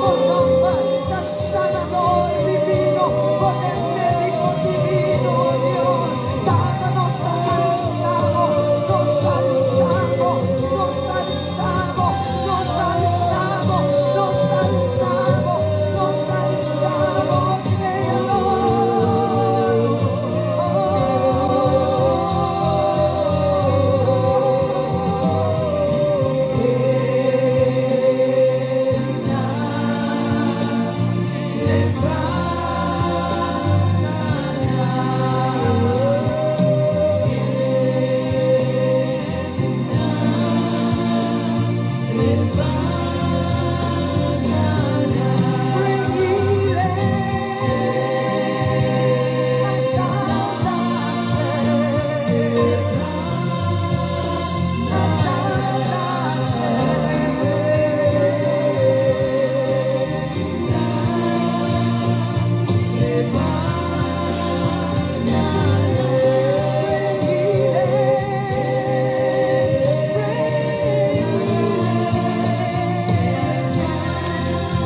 S3: el nombre de sanador divino, con el médico divino, oh Dios, cada nos alzamos, nos alzamos, nos alzamos, nos alzamos, nos alzamos, nos alzamos, créelo.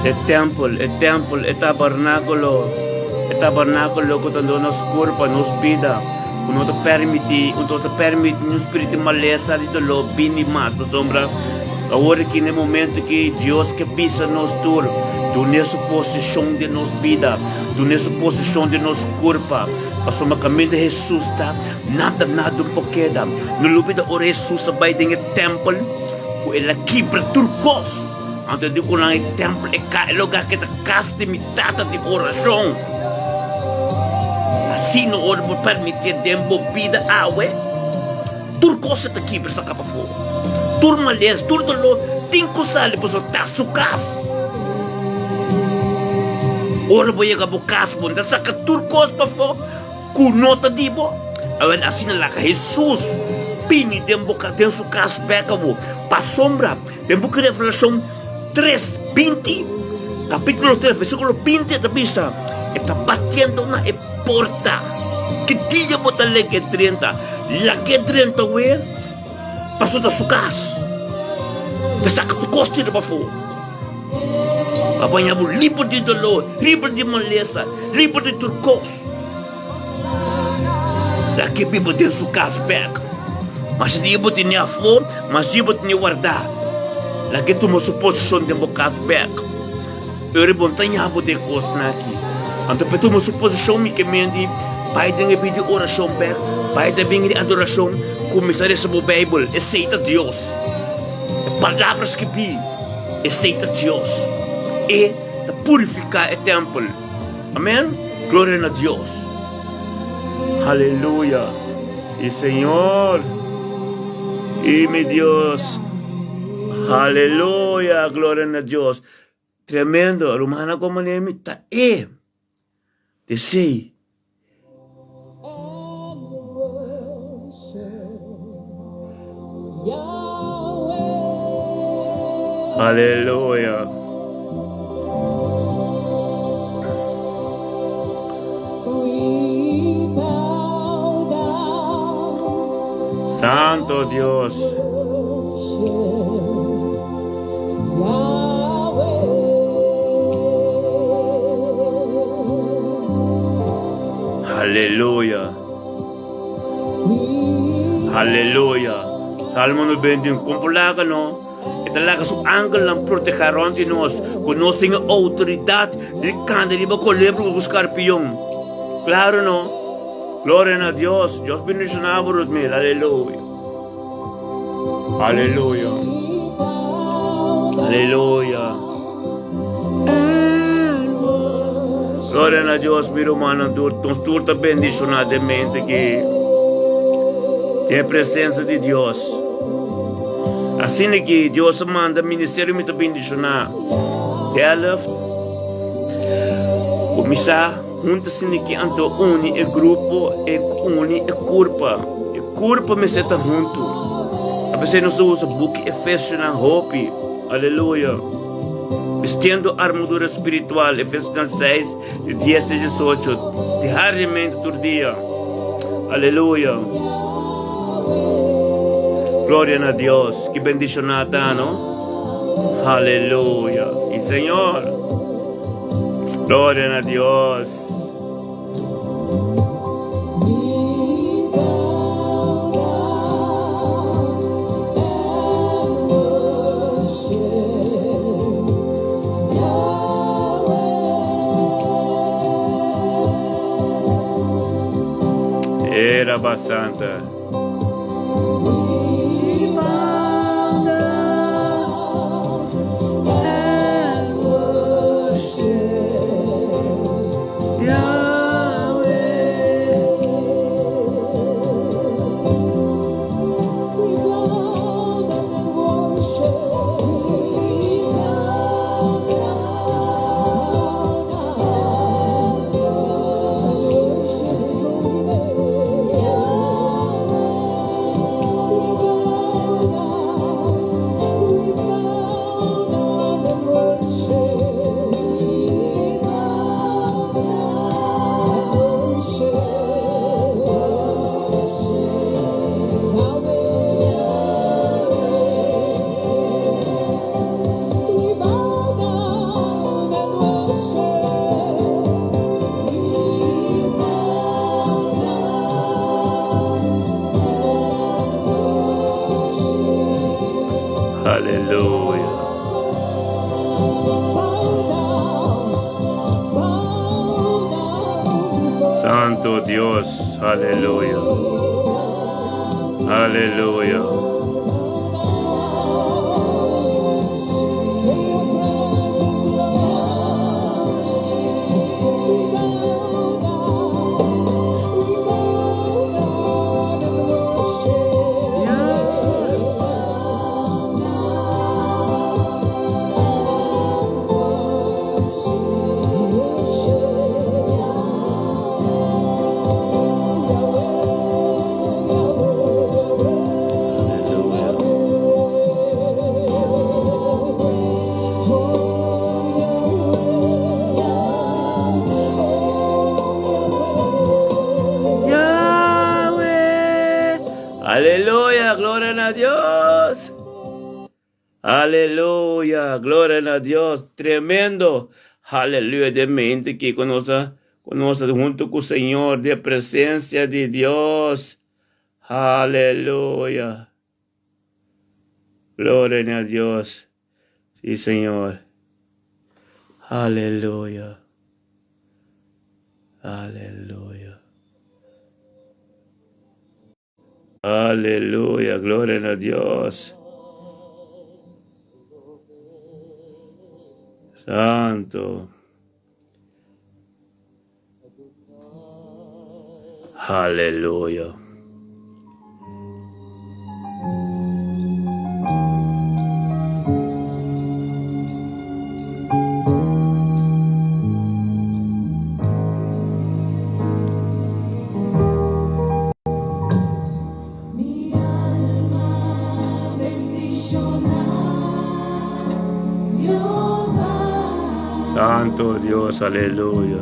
S1: el tabernáculo que nos cuerpo, nos vida, não te permite no espírito maleza de lo bini mais, por sombra. Agora que no momento que Deus que pisa nos tur, tu nessa posição de nos vida, tu nessa posição de nos corpo, a soma caminho de Jesus tá, nada um pouquinho, no lugar da ora Jesus vai dentro do templo, com ele quebra turcos, antes de quando o templo é lugar que tá casa de mitad de oração, assim não ora por permitir dembo vida awe, turcos tá quebra sa capa fogo. Turma les, turtolo, tinko sali po so tasukas. Ora boy ka bukas po, nasa ka turkos pa po, kunota di po. Awen asin na ka Jesus, pini dembo ka den sukas beka po, pasombra, dembo ka Revelación 3:20, capítulo 3, versículo 20 da bisa, está batiendo na porta, que dia po tale que 30, la que 30 we, passou da sua casa, está com o coste de bafo. Apanha o livro de dolor, livro de maleza, livro de turcos. Daqui bibo de sua casa pega, mas livro de minha flor, mas livro de minha guardar. Daqui tu uma suposição de minha casa pega. Eu rebontanha abo de costa aqui. Então tu uma suposição me que mendi, pai de pedir oração pega, pai de bem de adoração. Começar essa Bíblia, aceita Deus. Palavras que vi, aceita Deus. E purificar o templo. Amém? Glória a Deus. Aleluia. E Senhor. E meu Deus. Aleluia. Glória a Deus. Tremendo. Romana como nome tá. E. Desei. Aleluia. Santo Dios. Aleluia. Aleluia. Salmo 91. Compulaga no. Talaga su ángel ang protegeron de nós, com nós tem autoridade de cantar e colebro o escarpião. Claro, não? Glória a Deus. Deus bendicionava por mim. Aleluia. Aleluia. Aleluia. Glória a Deus, meu irmão. Nós turta bendicionadamente que tem a presença de Deus. Assim que Deus manda ministério muito bendicionar. Helft. Começar juntos que ando uni o grupo e uni o corpo. O corpo me senta junto. A pessoa não usa book Efésios na roupa. Aleluia. Vestindo armadura espiritual. Efésios 6, de 10 a 18. Diariamente todo dia. Aleluia. Glória a Deus, que bendicionada, não? Aleluia. E Senhor, glória a Deus. Era bastante. Aleluya. Santo Dios, aleluya. Aleluya. Aleluya, gloria a Dios. Aleluya, gloria a Dios. Tremendo. Aleluya, de mente que conoce junto con el Señor, de presencia de Dios. Aleluya. Gloria a Dios. Sí, Señor. Aleluya. Aleluya. Aleluya, gloria a Dios. Santo. Aleluya. Santo Dios, aleluya.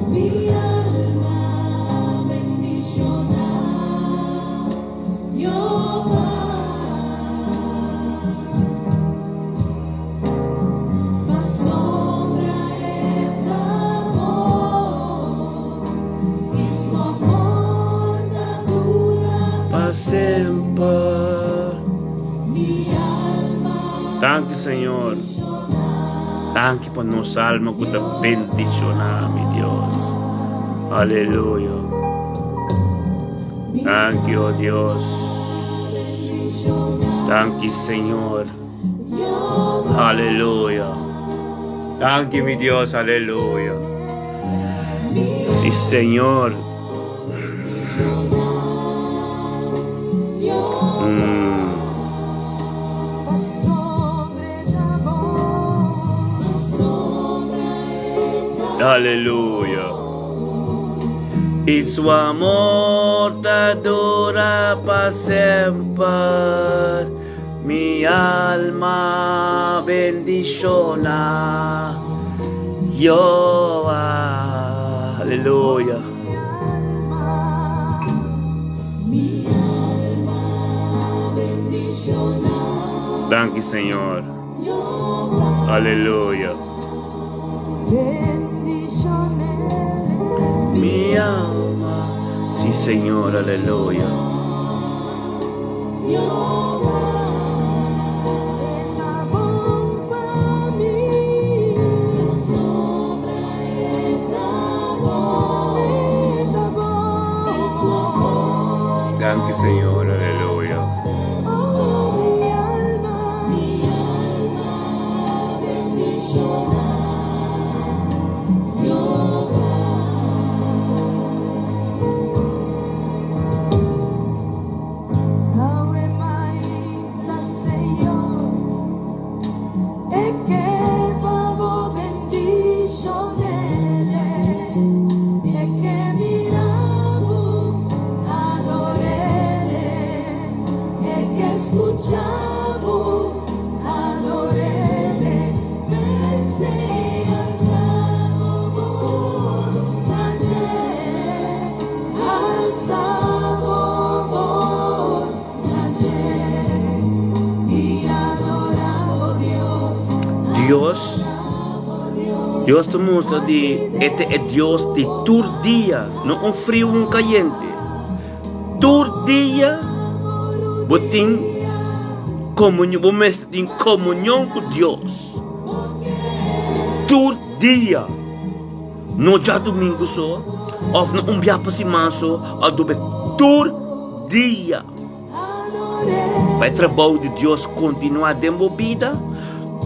S2: Mi alma bendiciona Jehová. Ma sombra e tremor, e sua bordadura
S1: Para sempre.
S2: mi alma
S1: Thank you, Señor. Thank you por nos alma que te bendicionar, mi Dios. Aleluya. Thank you, oh Dios. Thank you, Señor. Aleluya. Thank you, mi Dios. Aleluya. Sí, Señor. Aleluya. Y su amor te dura para siempre. Mi alma bendiciona Jehová. Aleluya.
S2: mi alma bendiciona
S1: Thank you, Señor.
S2: Jehová.
S1: Aleluya. Mi alma. Sí, Señor. Aleluya. Thank you, Señor. Aleluya.
S2: Escuchavo, adorele, pensei, alzavo voz, alzavo voz, y adoravo Dios.
S1: Dios te muestra de este es Dios de tu día, no un frío, un caliente. Tu día, botín, comunhão, vamos estar em comunhão com Deus. Todo dia, não já domingo só, ou não dia para semana só, ou todo dia. Vai trabalho de Deus continuar dentro da vida.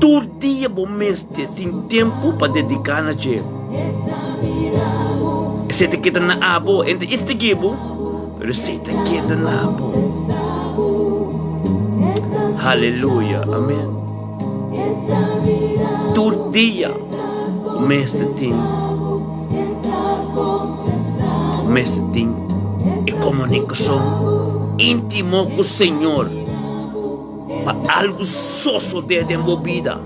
S1: Todo dia vamos estar tem tempo para dedicar na gente. Se te queda na abo, entre este gibo, pero se te queda na abo. Aleluia, amém. Todo dia, mestre tem e comunicação íntima com o Senhor para algo sócio de vida.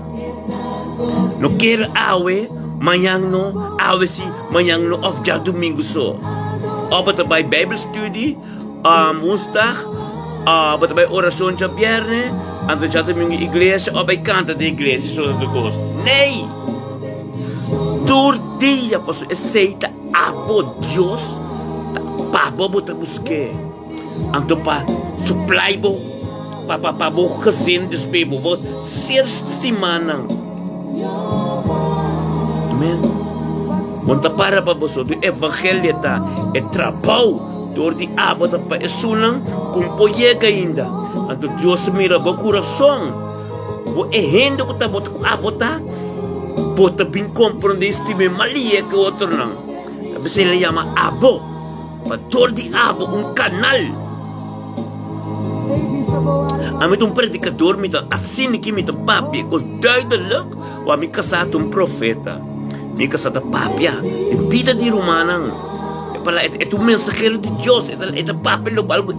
S1: Não quero awe, manhã não, awe se manhã não, of já domingo só. Ou também Bible study, woensdag, ou também oração de viernes, antes já domingo igreja, ou bem canta de igreja, só do gosto. Nem! Todo dia, posso aceita a Deus, para botar buscar, então para supply para o casino de espírito, para ser semana. Amém. Quando para você, o evangelho está é trabalho, dor de abota para esunan, com poiega ainda. Então Deus mira o coração, o errando que está abota, bota bem compreender este mesmo malia que o outro não. Você ele chama abo, para dor de abo, canal. Amit predicador, assim que papi, que duidelijk, o me casado profeta. Me casado papi, é vida de romana. É mensageiro de Deus, é papi algo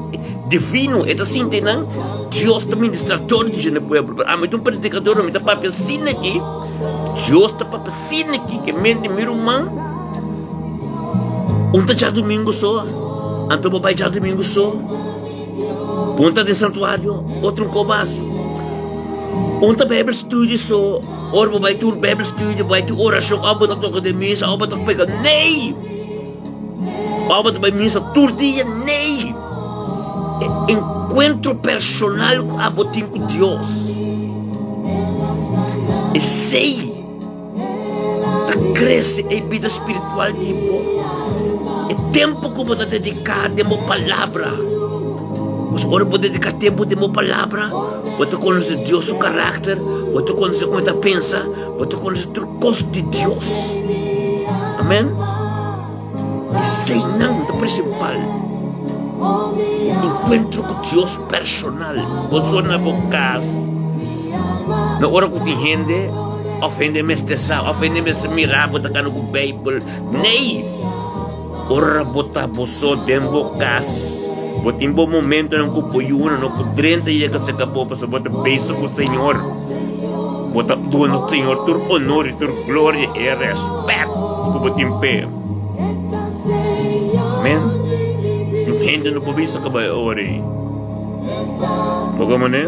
S1: divino, é assim que Deus também administrador de gente pueblo. Amit predicador, amit papi assim aqui, Deus está papi assim aqui, que mente meu irmão. Já domingo só, então vai já domingo só. Punta de santuário, outro cobaço. Punta Bible study só, ou vai ter Bible study, vai ter oração, ou vai tocar de missa, ou vai pegar nem. Ou vai missa todo dia nem. Encontro personal com a botinha com Deus. E sei, cresce em vida espiritual tipo. É tempo que você dedicar de uma palavra. Você pode dedicar tempo de uma palavra. Você conhece Deus, o caráter. Você conhece como ele pensa. Você conhece o gosto de Deus. Amém? Isso é o principal. Encontro com Deus personal. Você na boca. Na hora que tem gente, ofende-me estressar, ofende-me mirar, botar com o Bible. Nem! Ora botar você dentro da casa. Botar um bom momento não cupoiuna, não podrenta e que se acabou para botar beijo com o Senhor. Botar dono do Senhor, tur honor, tur glória e respeito que botar em pé. Amém? Gente não pode se acabar ora. Bagaimana?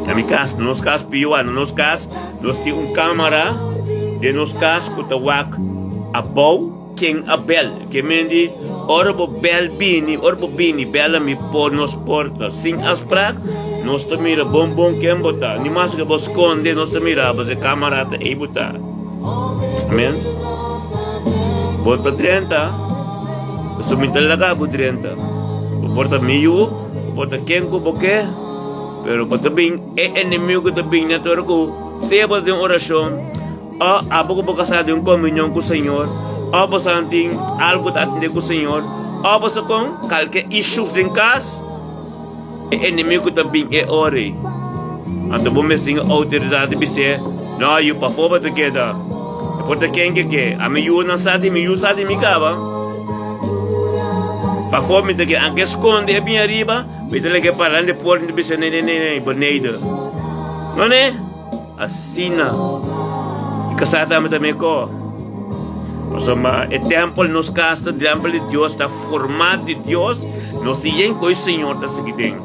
S1: Na minha casa, nos casos pior, nos casos nós temos câmera, de nos casos que está Abou, quem Abel, que mende, orbo bel bini, bela me por nos porta, sin asprak, nós te mira bom quem botar, ni mais que vos esconde, nós te mira, você camarada e botar. Amém? Bota 30, sumita laga po 30, bota meio, bota quem ko boque, pero bota bem, é inimigo que bem na tua ko, se bota uma oração. Abo ko kasado yung komunyon ko Senhor, abo sa ating algo atende ko Senhor, abo sa kong kalke issues din kas, inimigo também é ore. Ando bom mesmo autoridade bise, não you performa together. Porta quem que, a me na sadi, me usadi me cava. Performa together, anche esconde bem arriba, vete que parando de porta de bise nem bonita. Não é? Assina. Kasada mo também ko. Pasama, o templo nos casta, o templo de Deus está formado de Deus, nós sigamos com o Senhor está seguindo.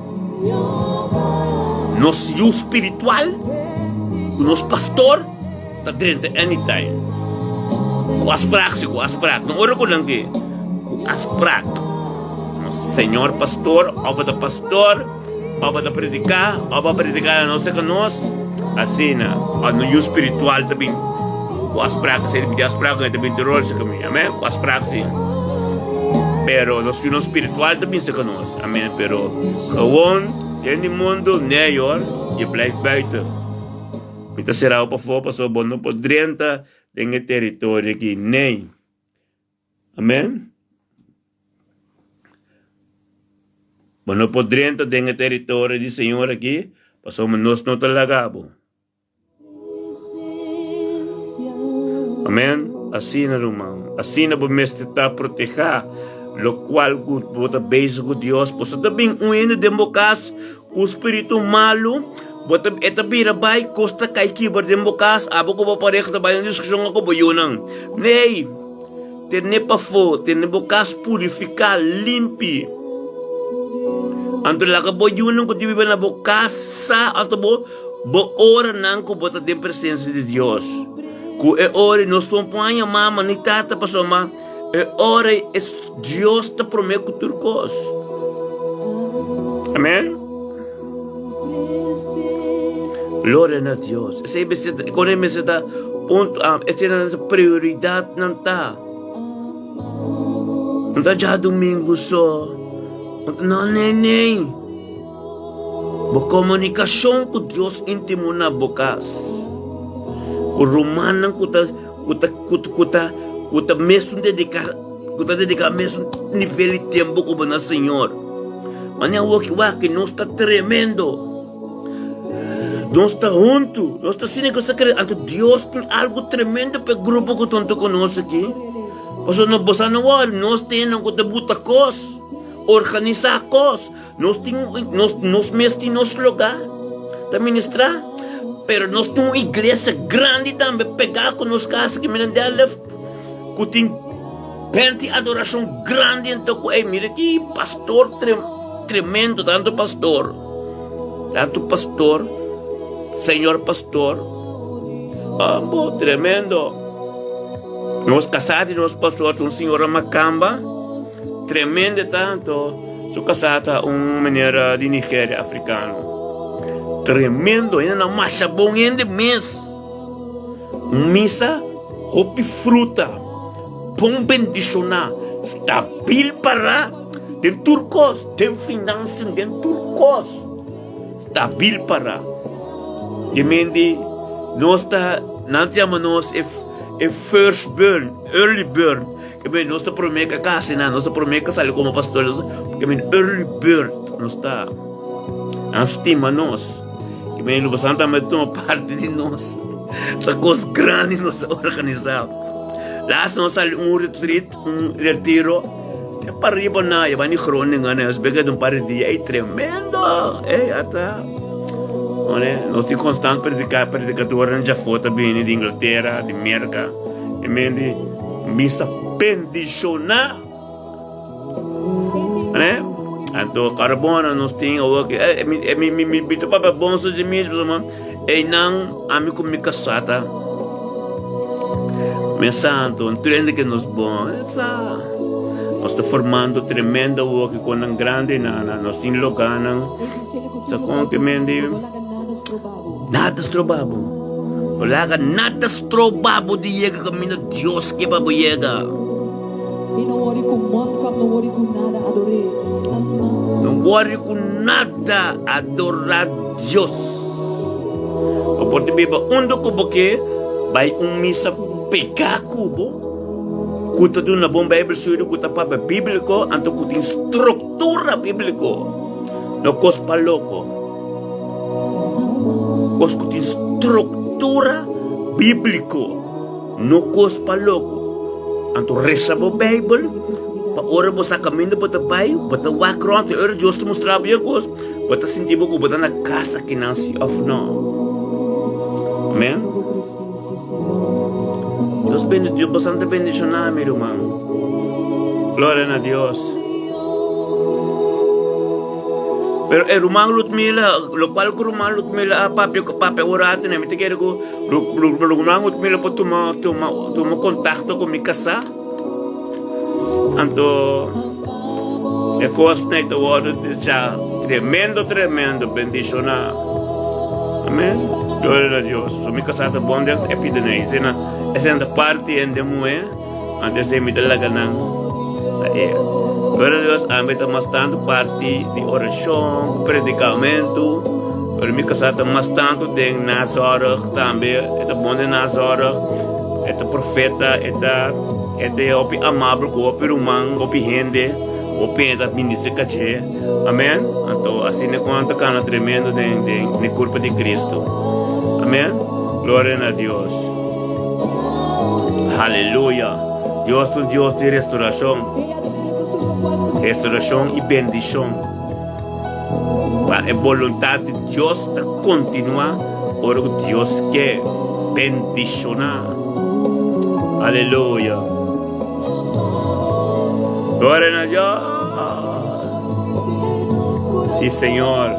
S1: Nosso espiritual, o nosso pastor está dentro anytime. Com as práticas, não ora com ninguém. Com as práticas. Nosso Senhor pastor, o pastor, para predicar a nossa que nós, assim, no espiritual também, com as práticas, as práticas também de rol, amém? Com as práticas, pero nós no espiritual também se conosco, amém? Pero, gewoon, in die mundo, nee hoor, je blijft buiten. Mita será para fora, so bom, não pode entrar em território aqui, nee. Amém? Mas não podemos entrar em território do Senhor aqui, porque nós não talagamos. Amém? Assim, irmão. Assim, vamos estar proteger, o qual você beijo com Deus. Porque também um democas, o espírito malo, você é também vai costa cai que por democas, abo ko pareho também discussão ako boyunang. Nei, ter ne pa fo, ter ne bocas purificar, limpi. Ando lá que boyunang ko tibi na bocasa, ato bo ora nang ko bota de presença de Deus. Ku e ora nos pompanha mama ni tata pasoma, e ora es Deus te promete turcos. Amém? Glória a Deus. Essa é quando me está ponto, essa é a prioridade não tá. Não tá já domingo só. Não, nem. A comunicação com Deus íntimo na bocas. O romano kuta mesmo dedicar mesmo nível de tempo com o Senhor. Mas não é que não está tremendo. Nós está junto, nós está sendo que Deus tem algo tremendo para o grupo que está conosco aqui. Porque nós temos que debutar coisas, organizar coisas, nós mesmos nosso lugar, para ministrar. Mas nós temos uma igreja grande também, pegar com nós casas que me dão, que tem pente adoração grande. Então, mira aqui, pastor tremendo, tanto pastor, Senhor pastor, tremendo. Nós casados, nós pastor, um senhor Macamba, tremendo tanto. Sou casada uma maneira de Nigéria, africano. Tremendo, ainda não marcha bom ainda mês. Missa, roupa e fruta, bom bendicionar, stabil para, tem turcos, tem finanças, tem turcos, stabil para. Je meende, nós não temos first burn, early burn. Que bem, nós está promessa casa, nós está promessa sair como pastores. Que bem, early burn, nós está. Estima nós. Que bem, o Santa me toma parte de nós. Essa coisa grande nós organizamos. Lá nós saímos retreat, retiro. É para riba na, é para nem crônica, né? Os begas de par de dia, é tremendo, até. Nós temos constante predicador já foto bem de Inglaterra, de América, e missa bendicionar, né? Então carbono nós temos me bito para bom so de mim, e não a mim como casada, me santo, um trem que nos bom, nós está formando tremendo work com um grande nós temos lugar, sa com que nada estrobabo. Wala ka nada estrobabo di yega kami na Diyos ke babo yega. Não worry com nada adorar Diyos. O porte biba undo ko boke bay misa pegar kubo. Kuta doon na bom Bible suyo kuta pa bíblico anto kutin struktura bíblico. No kos paloko. Kos kutin struktura bíblico, no kos paloko. Anto resa mo Bible, pa ora mo sa caminho para pai, para walk around the earth, Deus te mostrava bem kos, para sentir mo ko para na casa que nasce of no. Amen. Deus bastante bendicionar, meu irmão. Glória a Deus. Pero rumang Lutmila, lo cual ko rumang Lutmila papi orate na mite kero ko rumang Lutmila po tumo kontakto ko mi casa. Anto e course na ito word sa tremendo bendición. Amén. Gloria a Dios. So mi casa ta bom Deus epidemia. Esa parte en de mue antes de mi la ganang. Gloria a Dios, ambita más tanto parte de oración, predicamento. Pero mi casa ta más tanto de Nazareth también. Esta bom de Nazareth. Esta profeta, esta opi amable, opi rumang, opi gente, opi esta ministra caché. Amén. Então, assim é quanto cana tremendo de culpa de Cristo. Amém. Glória a Deus. Aleluia. Deus é Deus de restauração. Restauração e bendição. A vontade de Deus está continuar. Ora que Deus quer bendicionar. Aleluia. Glória a Deus. Sí, Señor.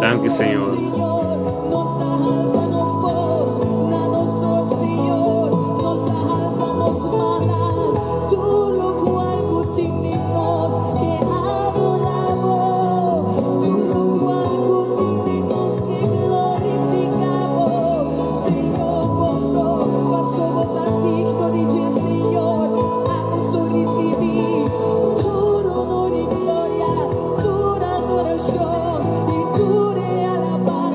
S1: Thank you, Señor.
S2: Adoración y dure alabanza.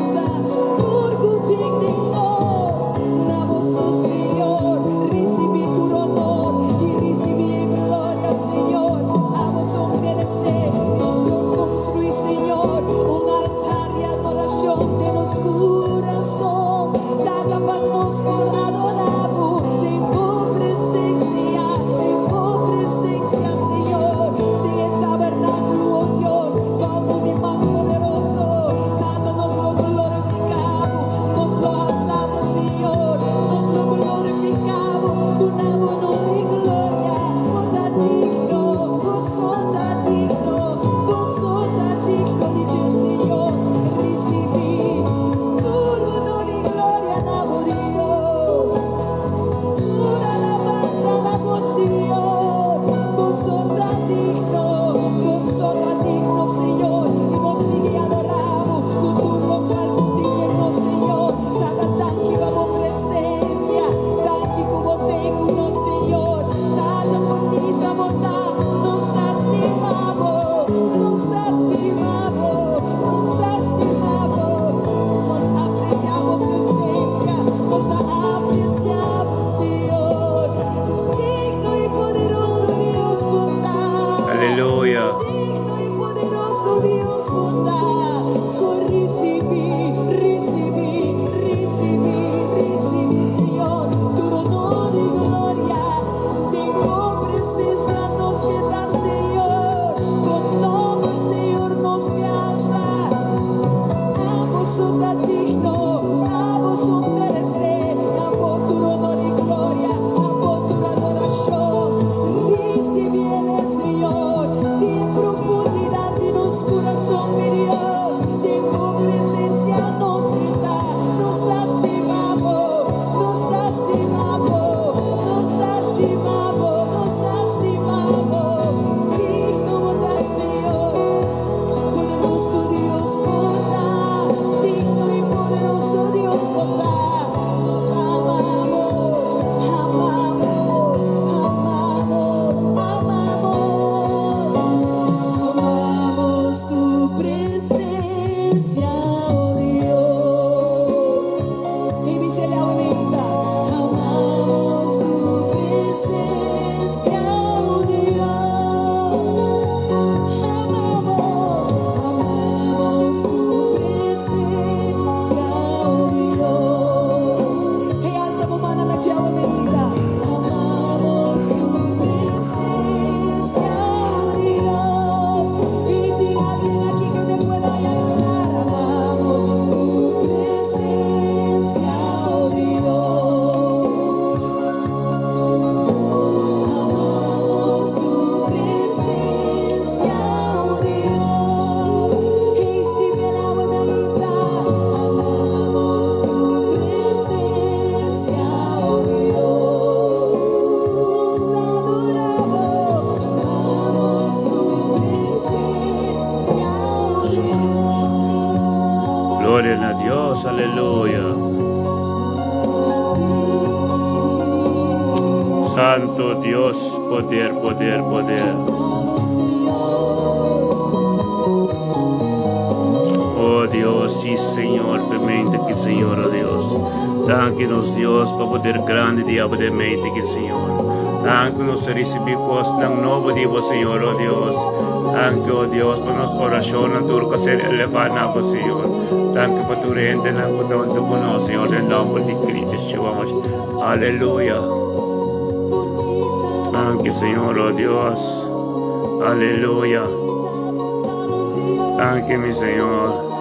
S1: Gloria a Dios, aleluya. Santo Dios, poder, poder, poder. Oh Dios, sí Señor, permite que Señor, oh Dios. Dá-nos Deus para poder grande diariamente que Senhor. Dá-nos receber coisas ng novo de você, Senhor, oh Deus. Dá-nos, oh Deus, para nos oração na tua casa elevada na você, Senhor. Dá-nos para tu rente na tua do bono, Senhor, em nome de Cristo Jesus. Aleluia. Dá-nos, Senhor, oh Deus. Aleluia. Dá-nos, Senhor.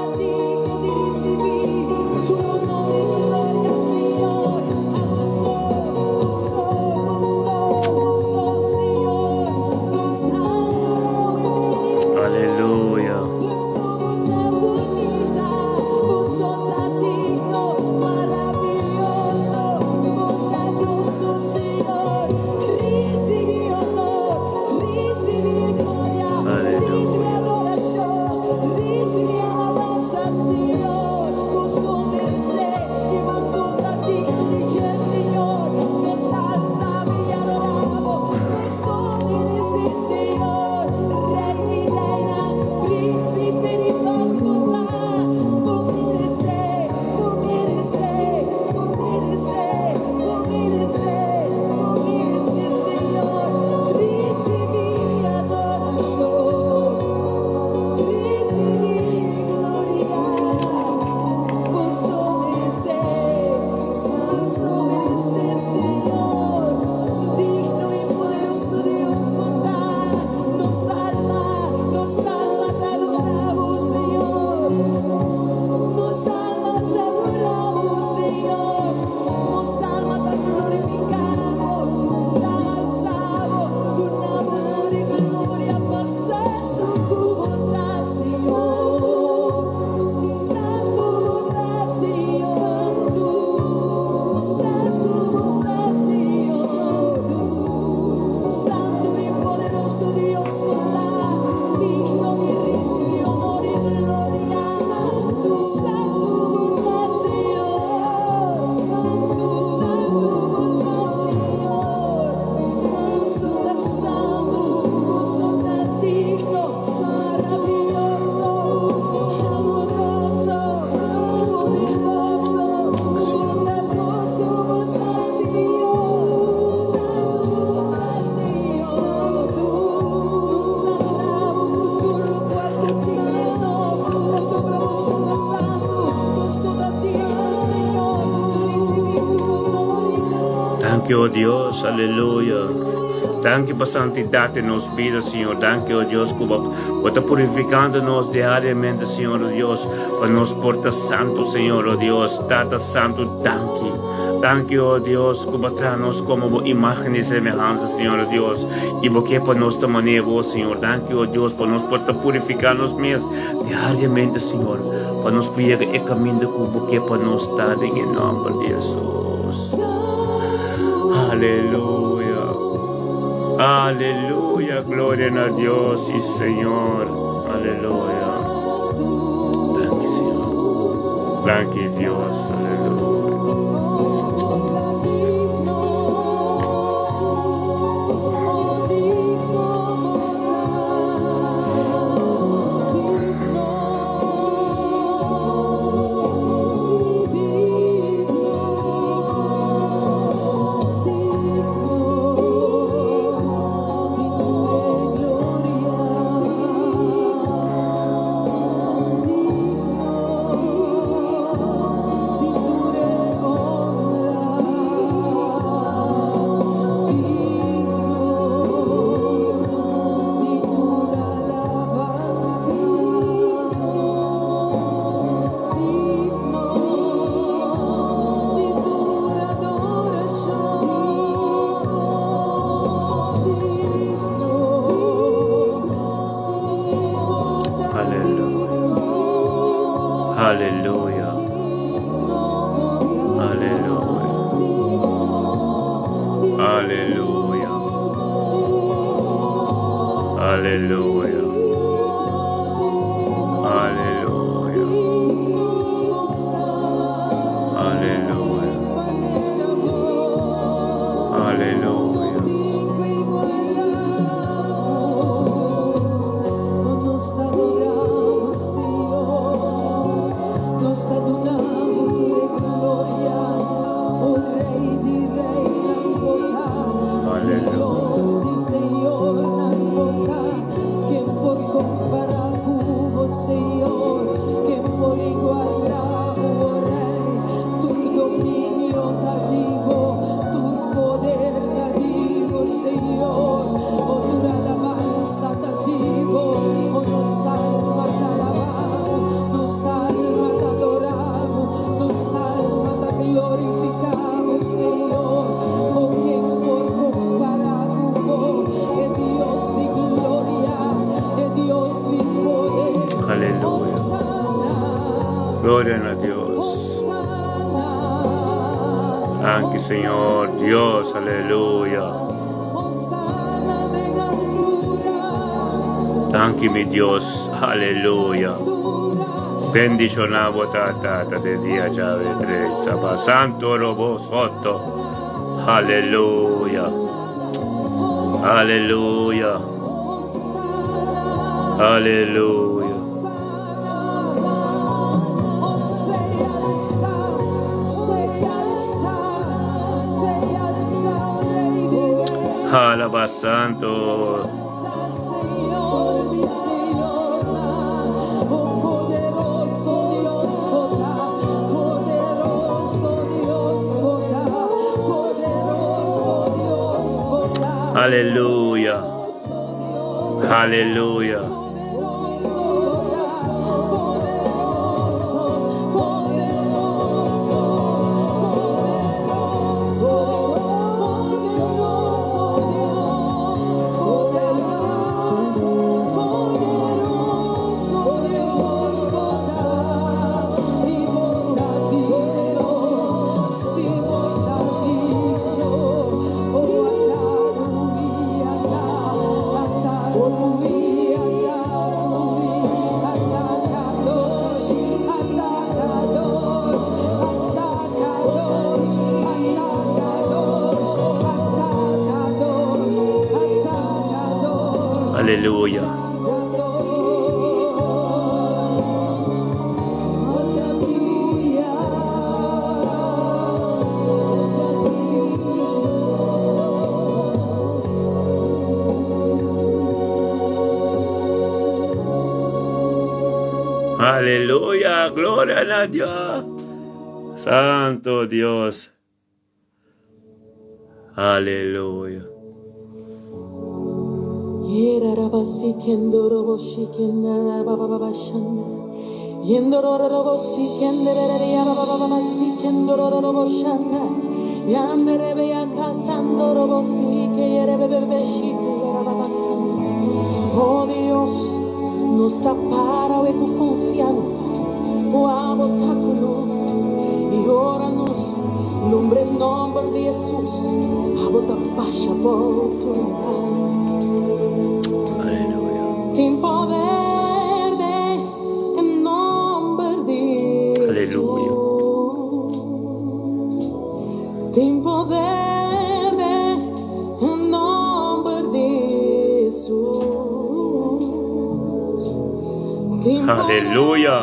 S1: Thank you, oh Dios, aleluya. Thank you por santidad en nos vidas, Señor. Thank you, oh Dios, por estar purificándonos diariamente, Señor, oh Dios, para nos portar santo, Señor, oh Dios. Tata santo, thank you. Thank you, oh Dios, por traernos como imagen y semejanza, Señor, oh Dios. Y porque por nuestra manera, oh Señor. Thank you, oh Dios, por nos portar purificarnos más diariamente, Señor. Para nos pegar el camino que por nos está en el nombre de Jesús. Aleluya, aleluya, gloria a Dios y Señor, aleluya. Thank you, Señor. Thank you, Dios, aleluya. Aleluya. Aleluya. Aleluya. Aleluya. Aleluya.
S3: Nos adunamos tu gloria, oh Rey di Rey, Nambota, Señor di Señor, Nambota, quien por comparar hubo, Señor, quien por igualar hubo, Rey, tu dominio dadivo, tu poder dadivo, Señor, oh tu alabanza dadivo, oh nos alma te alabamos, nos alma te adoramos, nos alma te glorificamos, Señor, oh quien por comparar hubo, es Dios de gloria, es Dios de poder.
S1: Aleluya. Gloria a Dios. Anche Señor Dios, aleluya. Anche mi Dios, aleluya. Bendicionavo tata de día llave tres. Santo robo sotto. Aleluya. Aleluya. Aleluya. Alaba Santo.
S3: Señor, mi Señor, oh poderoso Dios, poderoso Dios, poderoso Dios,
S1: Aleluya. Aleluya. Aleluya. Aleluya, gloria a Dios. Santo Dios. Aleluya.
S2: Oh Dios, nos tapara con confianza, o abotáconos y óranos, nombre en nombre de Jesús, abotapasha por tu
S1: Aleluya.
S2: en poder de en nombre de
S1: Aleluya.
S2: Jesús, en poder de en nombre de Jesús,
S1: Aleluya.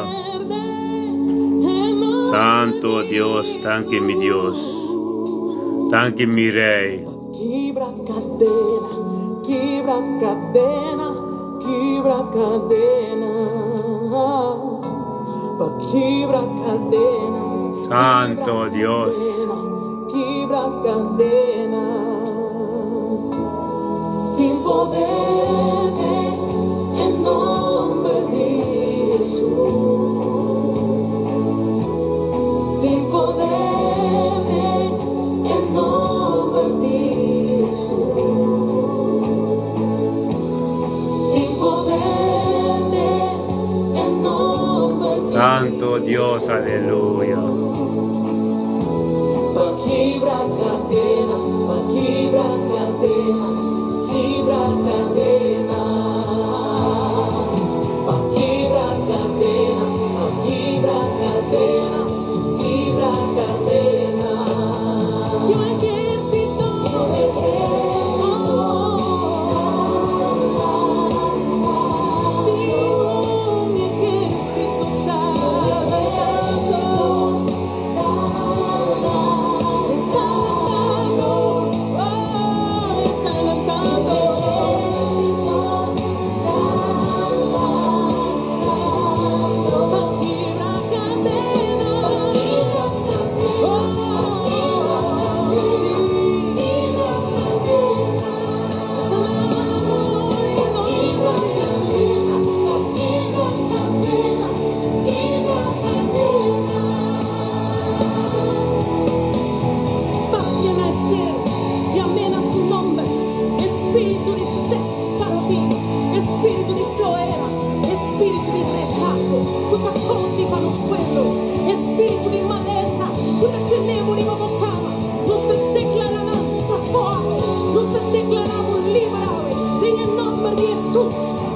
S1: Santo Dios, tanque mi Dios, tanque mi Rey.
S2: Quebra cadena, quebra cadena, quebra cadena, pa quebra cadena.
S1: Santo Dios.
S2: Quebra cadena, en poder en nombre de Jesús, en poder en nombre de Jesús, en poder en nombre de
S1: Santo Dios, aleluya.
S2: pa quebra cadena, pa quebra cadena, quebra cadena, pa quebra cadena, pa quebra cadena, quebra cadena. Yo ejército, digo mi ejército,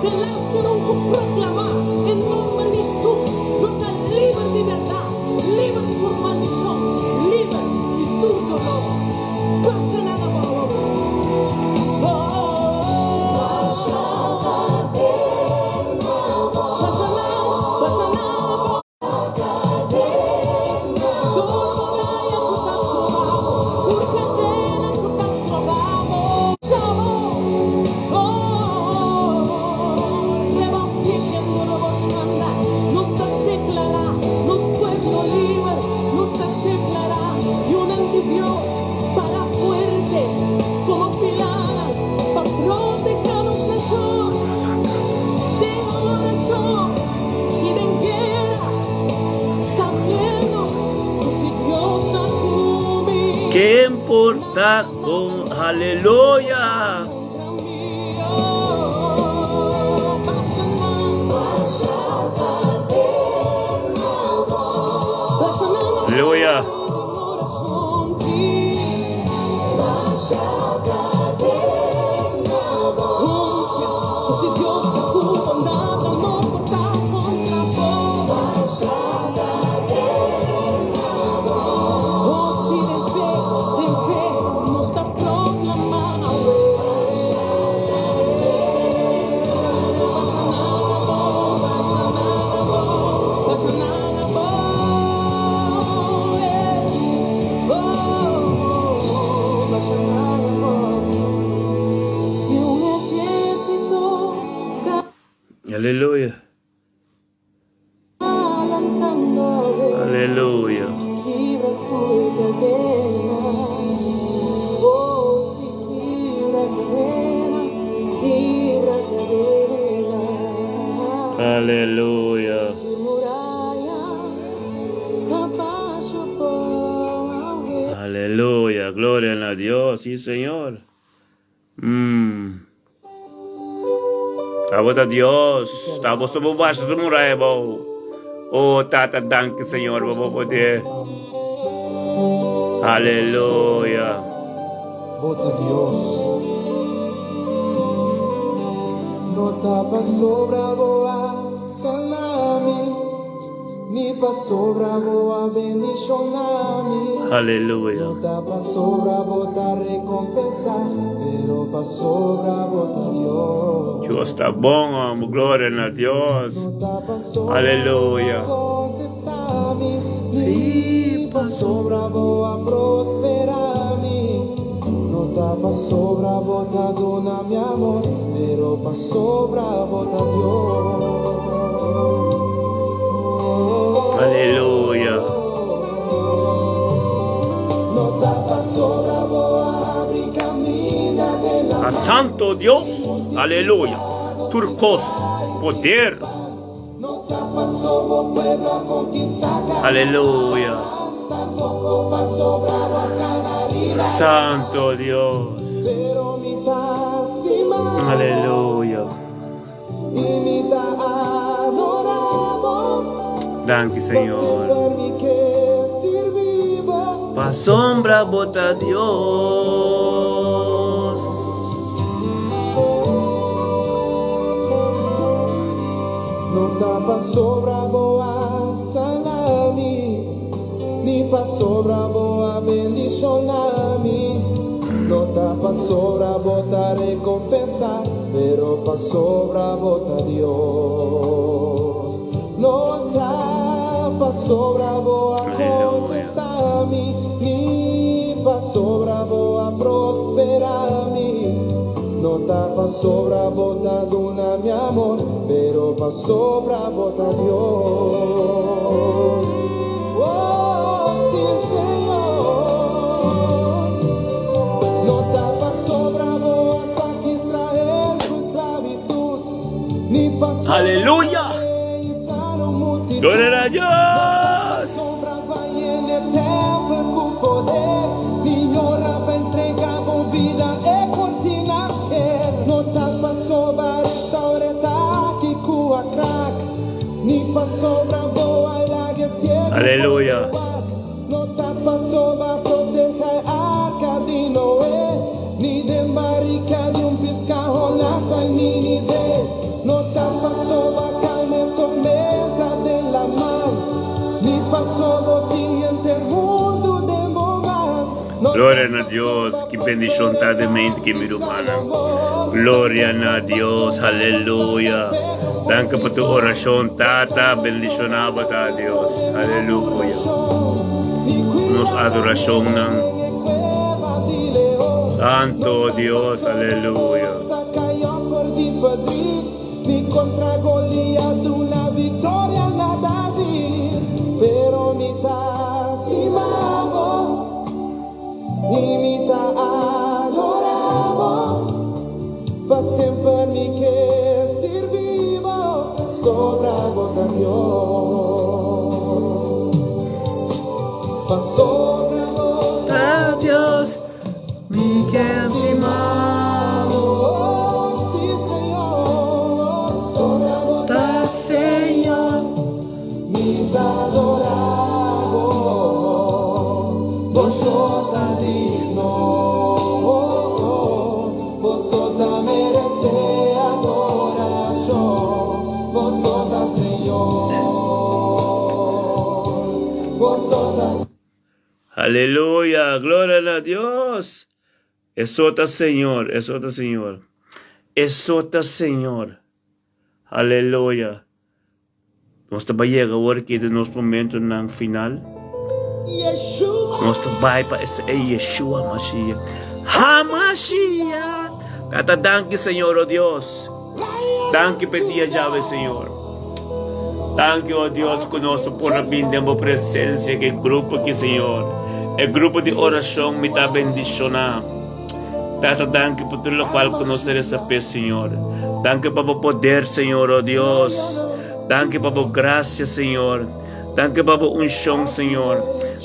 S2: te lanzaron con proclamar en nombre de Jesús. No estás libre de verdad, libre de por maldición, libre de tu dolor. Pasa nada, Pasa nada.
S1: ¿Qué importa con aleluya? Aleluya. Aleluya. Aleluya. Aleluya. Aleluya. Gloria a Dios. Sí, Señor. Sabota Dios, tapos tumubas tumuray mo. Oh, tatandang ki Señor, mabubuti. Aleluya.
S4: Bota Dios. No pasó bravo a salami, ni pasó bravo a bendición a mí.
S1: Aleluya.
S4: No pasó bravo a recompensa, pero pasó bravo a Dios.
S1: Dios está bueno, gloria a Dios. Aleluya.
S4: Sí, pasó bravo a prosperar a mí. No pasó bravo a donar mi amor, pero pasó bravo a Dios.
S1: Aleluya.
S4: No pasó bravo a abrir camino de la
S1: A Santo Dios. Aleluya. Turcos, poder.
S4: no pasó pueblo a conquistar.
S1: Aleluya.
S4: Tampoco pasó bravo a Canarina.
S1: Santo Dios.
S4: Pero mitad estimado
S1: Aleluya.
S4: y mitad adorado.
S1: Thank you, Señor.
S4: Por mí que sirvivo.
S1: Pa sombra bota Dios.
S4: No pasó bravo a salami, ni pasó bravo a bendición a mí. No pasó bravo a recompensa, pero pasó bravo a Dios. No pasó bravo a contestar a mí, ni pasó bravo a prosperar a mí. No pasó bravo a donar mi amor, pero pasó bravo a Dios. Oh, sí, Señor. No pasó bravo hasta que Israel su esclavitud, ni pasó.
S1: Aleluya. Gloria a Dios.
S4: Sobraba y en el templo tu poder, mi lloraba entregaba vida e continuas que no te pasó para restaurar que cua crack, ni pasó bravo a la guerra.
S1: Aleluya.
S4: No te pasó para proteger arca de Noé, ni de marica de un pescado las ni de. No Passou botinha entre o mundo de morar.
S1: Gloria a Dios, que bendición está de mente que mi hermana. Gloria a Dios, aleluya. Danke por tu oración, tata, bendicionaba a Dios, aleluya. Nos adoración, Santo Dios, aleluya.
S4: Mi contra Goliat una victoria la David, pero mi estimamos y mi adoramos, para siempre mi que servimos sobra gota Dios, para sobra gota
S1: Dios, mi que estimamos,
S4: sí Señor, sobra gota
S1: Señor,
S4: mi adoramos, vos sos tan digno, vos sos tan merece adoración, vos sos tan Señor, vos sos tan
S1: aleluya, gloria a Dios. Exalta Señor, exalta Señor, exalta Señor, aleluya. Nós trabalhamos agora que nos momentos no final.
S2: Yeshua.
S1: Nós trabalhamos para esse Yeshua Mashiach. HaMashiach. Tata, danke Senhor, oh Deus. Danke pedir a chave, Senhor. Danke, oh Deus, conosco por a vinda em presença, que grupo aqui, Senhor. É grupo de oração, me está bendicionar. Tata, danke por tudo o qual conosco receber, Senhor. Danke para o poder, Senhor, oh Deus. Danke para a graça, Senhor. Danke para a unção, Senhor.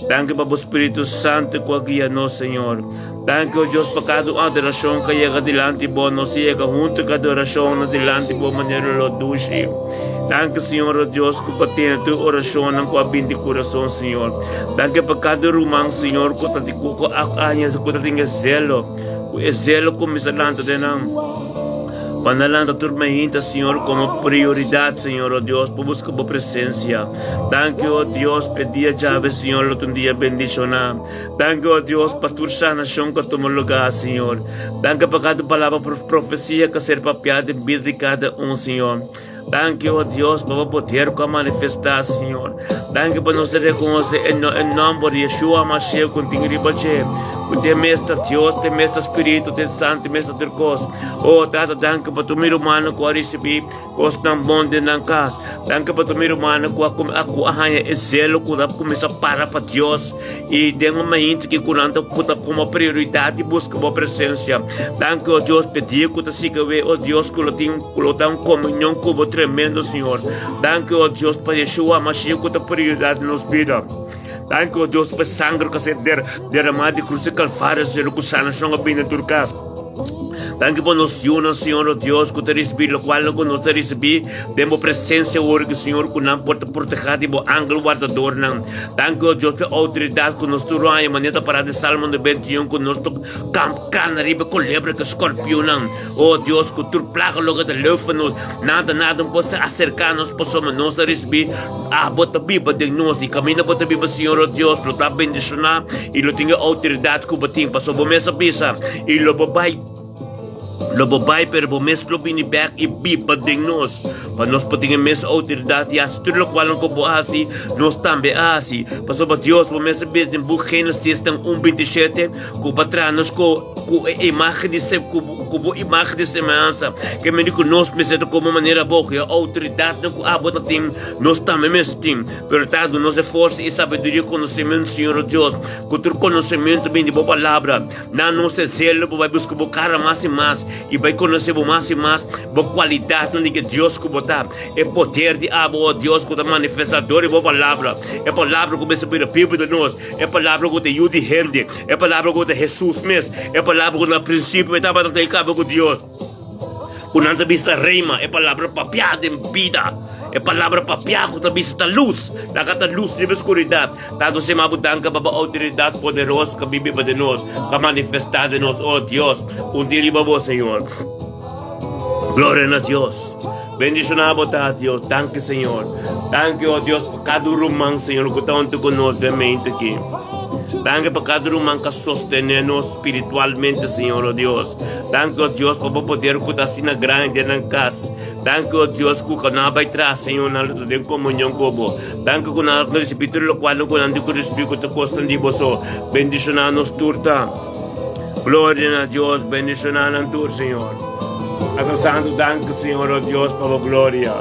S1: Danke para o Espírito Santo que guia-nos, Senhor. Danke, oh Deus, para cada adoração que chega adiante, bom, nós chega junto com a adoração adiante, boa maneira, Lodushi. Danke, Senhor, oh Deus, que para ter a tua oração com a bem de coração, Senhor. Danke para cada irmão, Senhor, que está tem zelo. O zelo começa a de nós. Panalanda turmenta, Senhor, como prioridade, Senhor, oh Deus, para buscar a presença. Danke, oh Deus, pedir a chave, Senhor, um dia bendicionar. Danke, oh Deus, pastor sanação que toma lugar, Senhor. Danke para cada palavra profecia que ser papiada em vida de cada Senhor. Danke, oh Deus, para poder manifestar, Senhor. Danke para nos reconhecer em nome de Yeshua Mashiach, contigo de Bache. Te mestra Deus, te mestra Espírito, te Santo, te mestra Deus. Oh, Tata, danke para tu meu humano que recebi, os não bom de não casa. Danke para tu meu humano que aku ahanya é zelo, que dá começar para Deus. E tem uma mente que curanta puta como prioridade busca a presença. Danke, oh Deus, pedir que tu siga ver, oh Deus, que lo tem comunhão com o tremendo, Senhor. Danke, oh Deus, para Yeshua Mashiach, que tu prioridade nos vida. Danke, oh Deus, para sangue que se derramado de cruz de Calvário, Senhor, que sana a bem na tua casa. Danke por nos unir, Senhor, oh Deus, que te recebi, o qual não nos recebi, demos presença hoje, Senhor, que não pode proteger de ângulo guardador, não. Danke, oh Deus, pela autoridade que nos turou a maneira para de Salmo 21, que nos campo, canariba, culebra, que escorpião, não. Oh Deus, que tu plaga logo de lufa, nada não pode acercar-nos, possamos nos receber, bota biba de nós, e caminha bota biba, Senhor, oh Deus, que está bendicionar, e lo tenha autoridade que batim, passou por mesa pisa, e lo babai. Lobo bai per bo mes club ini back e bipa ding nos pa nos patinga mes autoridade as tudo lo qual ko bo asi nos tambe asi paso ba Dios bo mes be den book Genesis 1:27 ko patranos ko imagem de ser ko bo imagem de semelhança que me digo nos me se como maneira boa a autoridade não abota tim nos tambe mes tim verdade nos força e sabedoria conhecimento Senhor Deus com tu conhecimento bem de boa palavra não nos zelo bo vai buscar bo cara mais e mais e vai conhecer mais e mais boa qualidade que Deus que botar é poder de abo Deus que manifestador e boa palavra é palavra que começa pela Bíblia de nós é palavra que te ajuda gente é palavra que te Jesus mesmo é palavra que no princípio estava até cabo com Deus quando vista reima é palavra papiada em vida é palavra papiada quando vista luz da kata luz de escuridade dado se mabudang ka baba autoridade poderosa que Bíblia de nós que manifestada de nós oh Deus dia babo Senhor glória a Deus Bendicionamos, Dios. Danke, Señor. Danke, oh Dios, por cada rumang, Señor, que está junto con nosotros aquí. Danke por cada rumang que sostenernos espiritualmente, Señor, oh Dios. Danke, oh Dios, por poder que está sendo grande en casa. Danke, oh Dios, que não vai atrás, Señor, na luta de comunhão com vos. Danke, que não no Espírito, lo qual não ande com o Espírito que te costa de vos. Bendicionamos turta. Glória a Deus, bendicionamos tur, Señor. Ato Santo, danke, Señor, oh Dios, por glória.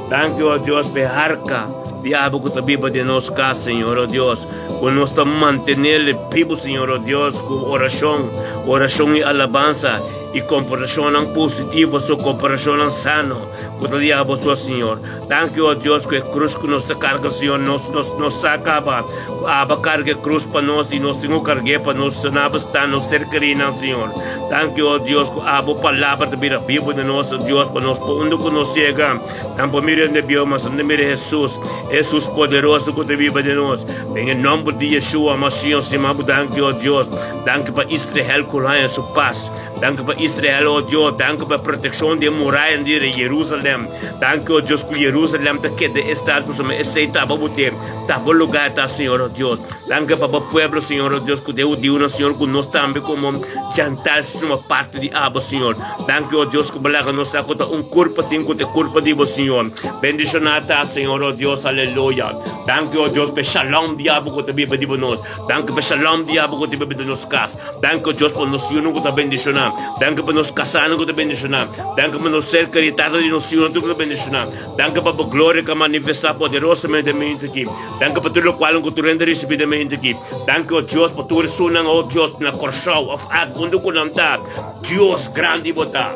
S1: Danke, oh Dios, por arca. Diabo que está vivo de nos casa, Señor, oh Dios. Con nos mantenerle vivo, Señor, oh Dios, con oración y alabanza. Y comparación positiva, su comparación sano. Con el diablo, Señor. Danke, oh Dios, que cruz que nos carga, Señor, nos sacaba. Aba carga cruz para nos y nos tengo cargue para nos estar nos cercarina, Señor. Danke, oh Dios, que aba palabra de vida vivo de nos, oh Dios, para nos pondo que nos llega. Tampo miren de biomas, donde mire Jesús. Jesús poderoso que te vive de nos. En el nombre de Yeshua, Mashiach, Simabo, danke, oh Dios. Danke para Israel, en su paz. Danke para Israel, oh Dios. Danke para protección de muralla de Jerusalén. Danke, oh Dios, que Jerusalén te quede estado, ese tabo lugar, Señor, oh Dios. Danke para el pueblo, Señor, oh Dios, que Deus dio una Señor, que nos también como jantar, uma parte de abo, Señor. Danke, oh Dios, que balaga nos saca un cuerpo, tengo de cuerpo de vos, Señor. Bendicionata, Señor, oh Dios, aleluya. Danke, oh Dios, por shalom, diabo, que te vive de vos. Danke por shalom, diabo, que te vive de nos cas. Danke, oh Dios, por nos uno que te bendicionar. Danke por nos casar, que te bendicionar. Danke por nos ser caritado de nos uno que te bendicionar. Danke por a glória que manifestar poderosamente aqui. Danke por tudo o qual que tu rende recebidamente aqui. Danke, oh Deus, por tu ressonan, oh Deus, na corção, of quando conantar. Deus grande botar.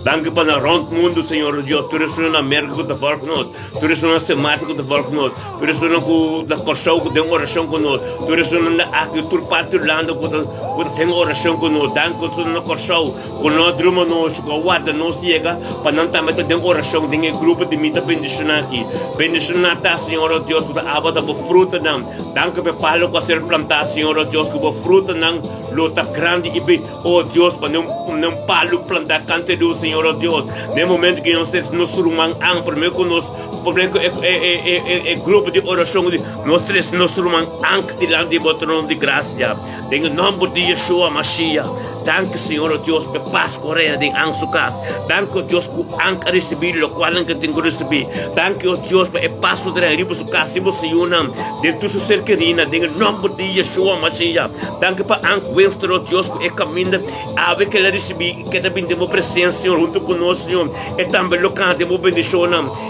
S1: Danke para na rond mundo, Senhor Deus. Tu ressonan na América que te fala conosco. Tu ressonan na Semana que te fala conosco. Tu ressonan na corção que tem oração conosco. Tu ressonan na aqui tu parte do lado que tem oração conosco. Danke por na corção. Quando nós druma nós, que guarda nós chega, para não também tem oração, tem grupo de mita bendicionar aqui. Bendicionar tá, Senhor Deus, que a abata por fruta não. Danke por palo que ser plantar, Senhor Deus, que por fruta não, lota grande e bem, oh Deus, para não palo plantar cante do Senhor Deus. No momento que nós rumang ang primeiro que nós, primeiro é grupo de oração de nós três nós rumang ang tirando de botão de graça. Em nome de Yeshua Mashiach. Danke, Senhor Deus, por paz correia de ang sukas. Danke, Deus, que ang receber lo qual ang tenho receber. Danke, Deus, por paz de riba sukas se você una de tu ser querida. Em nome de Yeshua Mashiach. Danke para ang Winston, Deus, que caminha a ver que ele receber que também temos presença, Senhor, junto conosco, Senhor. E também lo cantamos bendição.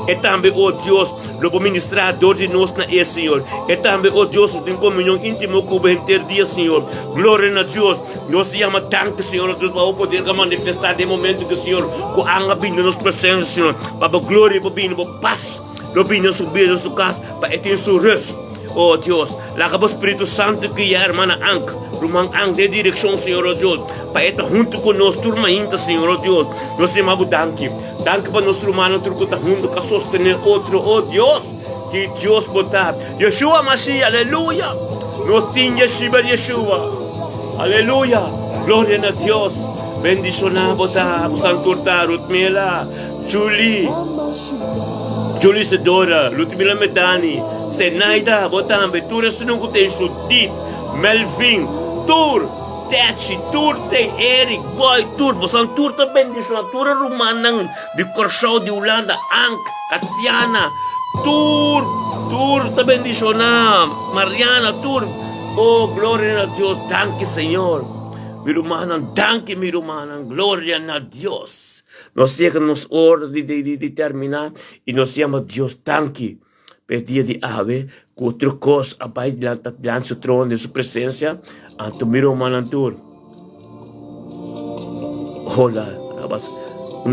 S1: E também, oh Deus, lo ministrador de nós na é, Senhor. E também, oh Deus, tem comunhão íntima com o inteiro dia, Senhor. Glória a Deus. Nós chama danke, Senhor Deus, para poder manifestar de momento que, Senhor, com a vinda nos presença, Senhor. Para a glória, para a paz, para a subir na sua casa, para ter sua resto. Oh Deus, lá que o Espírito Santo que é a irmã Ank, rumang Ank de direção, Senhor Deus, para estar junto conosco, turma ainda, Senhor Deus. Nós chamamos danke. Danke para nosso irmão, que está junto, que sostener outro, oh Deus, que Deus botar. Yeshua Mashiach, aleluia. Nós tínhamos Yeshua, aleluia. Glória a Deus. Bendicionar, botar, santurtar, Rutmila, Julie Sedora, Ludmila Medani, Senaida, botar, Betura, se não tem Judith, Melvin, Tur, Techi, Tur, tem Eric, Boy, Tur, bosan Tur também, bendicionar, Tur, Rumanang, de Corchão, de Holanda, Ank, Katiana, Tur, também bendicionar, Mariana, Tur, oh, glória a Deus, danke, Senhor. Mirumanan, danke, mirumanan, glória a Deus. Nós chegamos hora de terminar e nós chamamos Deus, danke. Pedir de ave, com outra coisa, abaixo diante do trono de sua presença, anto mirumanan tur. Olá,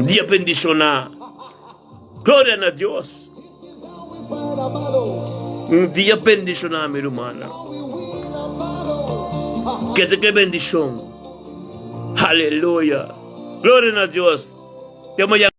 S1: dia bendicionar. Glória a Deus. Dia bendicionar, mirumana. Que te bendição. Aleluia. Glória a Deus. Temos